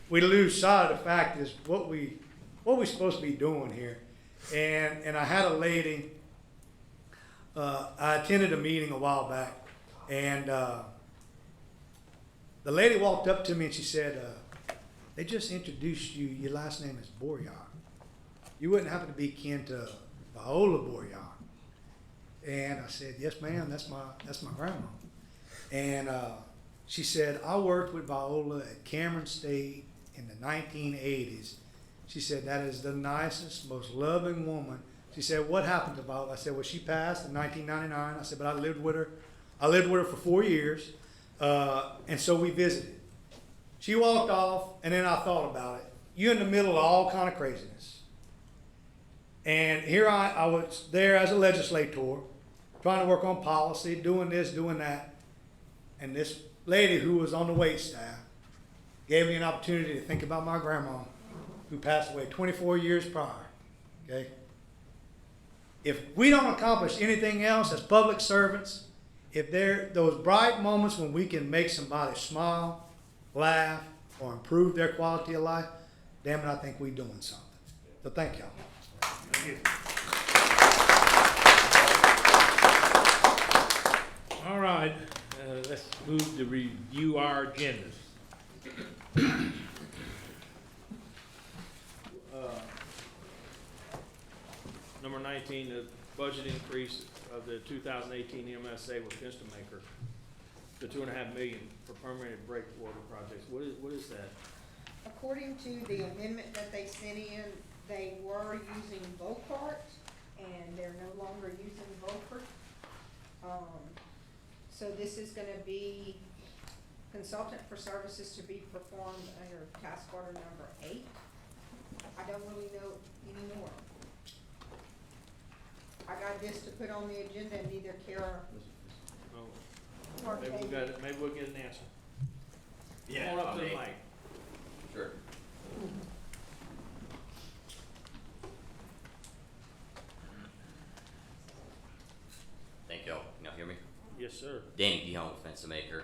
we lose sight of the fact is what we're supposed to be doing here. And I had a lady, I attended a meeting a while back, and the lady walked up to me and she said, they just introduced you, your last name is Boryar. You wouldn't happen to be kin to Viola Boryar. And I said, yes ma'am, that's my grandma. And she said, I worked with Viola at Cameron State in the 1980s. She said, that is the nicest, most loving woman. She said, what happened to Viola? I said, well, she passed in 1999. I said, but I lived with her for 4 years. And so we visited. She walked off, and then I thought about it. You're in the middle of all kind of craziness. And here I was there as a legislator, trying to work on policy, doing this, doing that. And this lady who was on the wait staff gave me an opportunity to think about my grandma, who passed away 24 years prior, okay? If we don't accomplish anything else as public servants, if there those bright moments when we can make somebody smile, laugh, or improve their quality of life, damn it, I think we're doing something. So thank y'all. Thank you. All right, let's move to review our agendas. Number 19, the budget increase of the 2018 MSA with Maker to $2.5 million for permanent breakwater projects. What is that? According to the amendment that they sent in, they were using Volkart, and they're no longer using Volkart. So this is gonna be consultant for services to be performed under task order number 8. I don't really know anymore. I got this to put on the agenda, and neither Kara Oh, or maybe Katie. maybe we'll get an answer. Yeah, Come on up I to the mean- mic. Sure. Thank y'all. Can y'all hear me? Yes, sir. Danny Gihon with Fence Maker.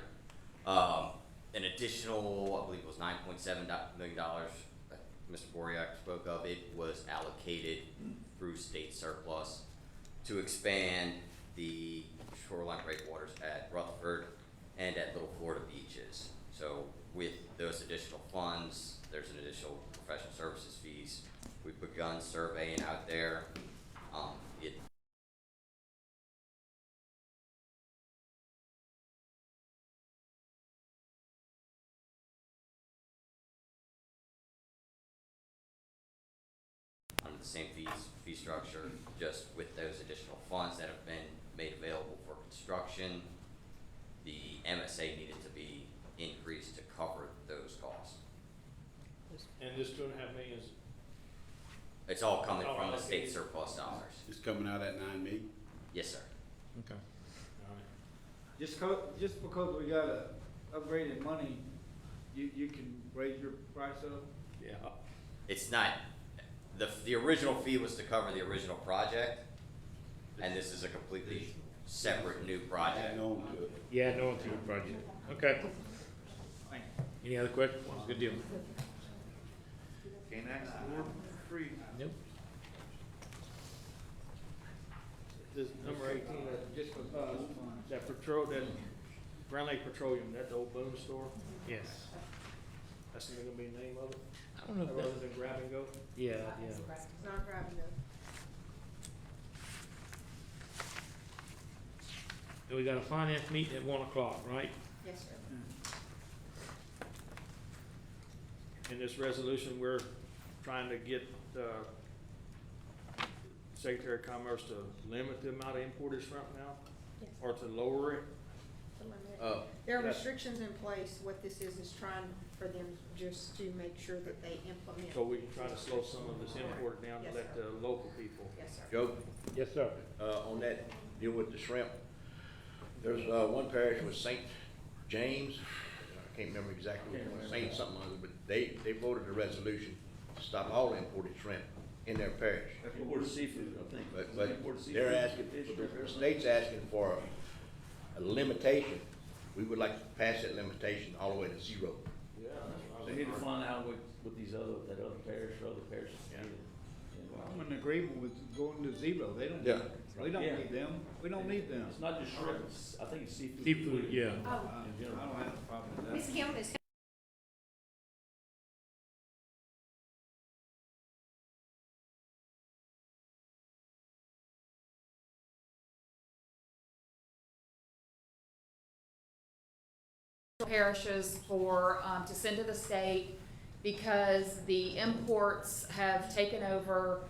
An additional, I believe it was $9.7 million that Mr. Boryak spoke of. It was allocated through state surplus to expand the shoreline breakwaters at Rutherford and at Little Florida beaches. So with those additional funds, there's an additional professional services fees. We've begun surveying out there. It under the same fee structure, just with those additional funds that have been made available for construction, the MSA needed to be increased to cover those costs. And this $2.5 million is, It's all coming Oh, from the okay. state surplus dollars. It's coming out at 9 million. Yes, sir. Okay. all right. Just because we got upgraded money, you can raise your price up? Yeah. It's not, the original fee was to cover the original project, and this is a completely separate new project. Add on to it. Yeah, no one to the project. Okay. Thank Any other questions? Good deal. Can't ask the board for free. Nope. This number 18, Just for funds. that Grand Lake Petroleum, that the old boom store, Yes. that's gonna be the name of it? I don't know if Rather that, than grab and go? yeah. It's not grabbing them. And we got a finance meeting at 1 o'clock, right? Yes, sir. In this resolution, we're trying to get Secretary of Commerce to limit the amount of imported shrimp now, Yes. or to lower it. To limit it. Oh, There are Yes. restrictions in place. What this is trying for them just to make sure that they implement. So we can try to slow some of this imported down to Yes, let sir. the local people. Yes, sir. Joe, Yes, sir. on that deal with the shrimp, there's, one parish was St. James, I can't remember exactly what it was, Saint something other, but they voted a resolution to stop all imported shrimp in their parish. Import seafood, I think. But Import seafood. they're asking, the state's asking for a limitation we would like to pass that limitation all the way to 0. Yeah, that's We need to find out with these that other parish or other parishes. Yeah. Well, I'm in agreement with going to 0, they don't, Yeah. we don't Yeah. need them, we don't need them. It's not just shrimp, I think it's seafood. Seafood, yeah. In I general. don't have a problem with that. Ms. Kim, Ms. parishes for, to send to the state because the imports have taken over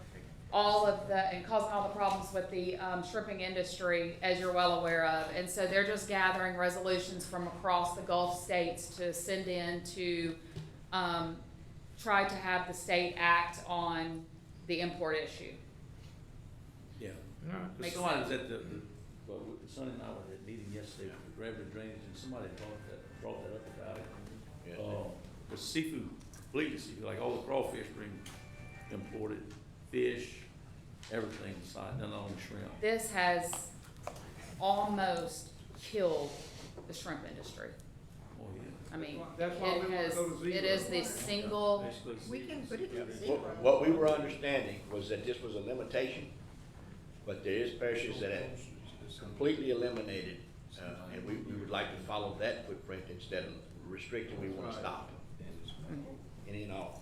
all of the, and causing all the problems with the shrimping industry, as you're well aware of. And so they're just gathering resolutions from across the Gulf states to send in to try to have the state act on the import issue. Yeah. All right. Makes Somebody was sense. at well, Sonny and I were at a meeting yesterday with the gravity drainage, and somebody brought that up about it. Yes. The seafood, completely seafood, like all the crawfish being imported, fish, everything inside, none on shrimp. This has almost killed the shrimp industry. Oh, yeah. I mean, That's why we it wanna has, go to it is 0. the single, We can put it to 0. What we were understanding was that this was a limitation, but there is parishes that have completely eliminated, and we would like to follow that footprint instead of restricting, we want to stop. Any and all.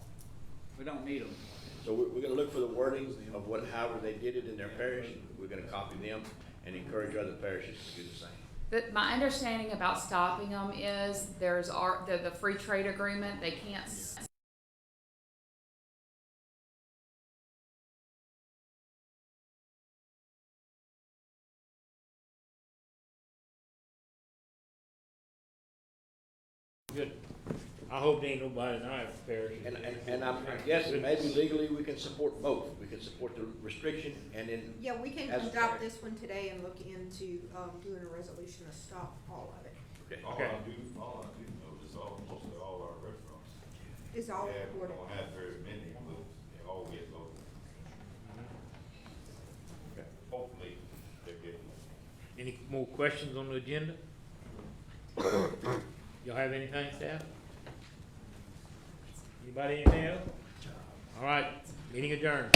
We don't need them. So we're gonna look for the wording of however they did it in their parish. We're gonna copy them and encourage other parishes to do the same. my understanding about stopping them is there's the free trade agreement, they can't Good. I hope there ain't nobody in our parish. And I'm guessing maybe legally we can support both. We can support the restriction and then. Yeah, we can as a adopt parish. this one today and look into, doing a resolution to stop all of it. Okay. All Okay. I do know is mostly all our restaurants. It's all Yeah, we recorded. don't have very many, but they all get local. Hopefully, they're getting. Any more questions on the agenda? Y'all have anything, staff? Anybody anything else? All right, meeting adjourned.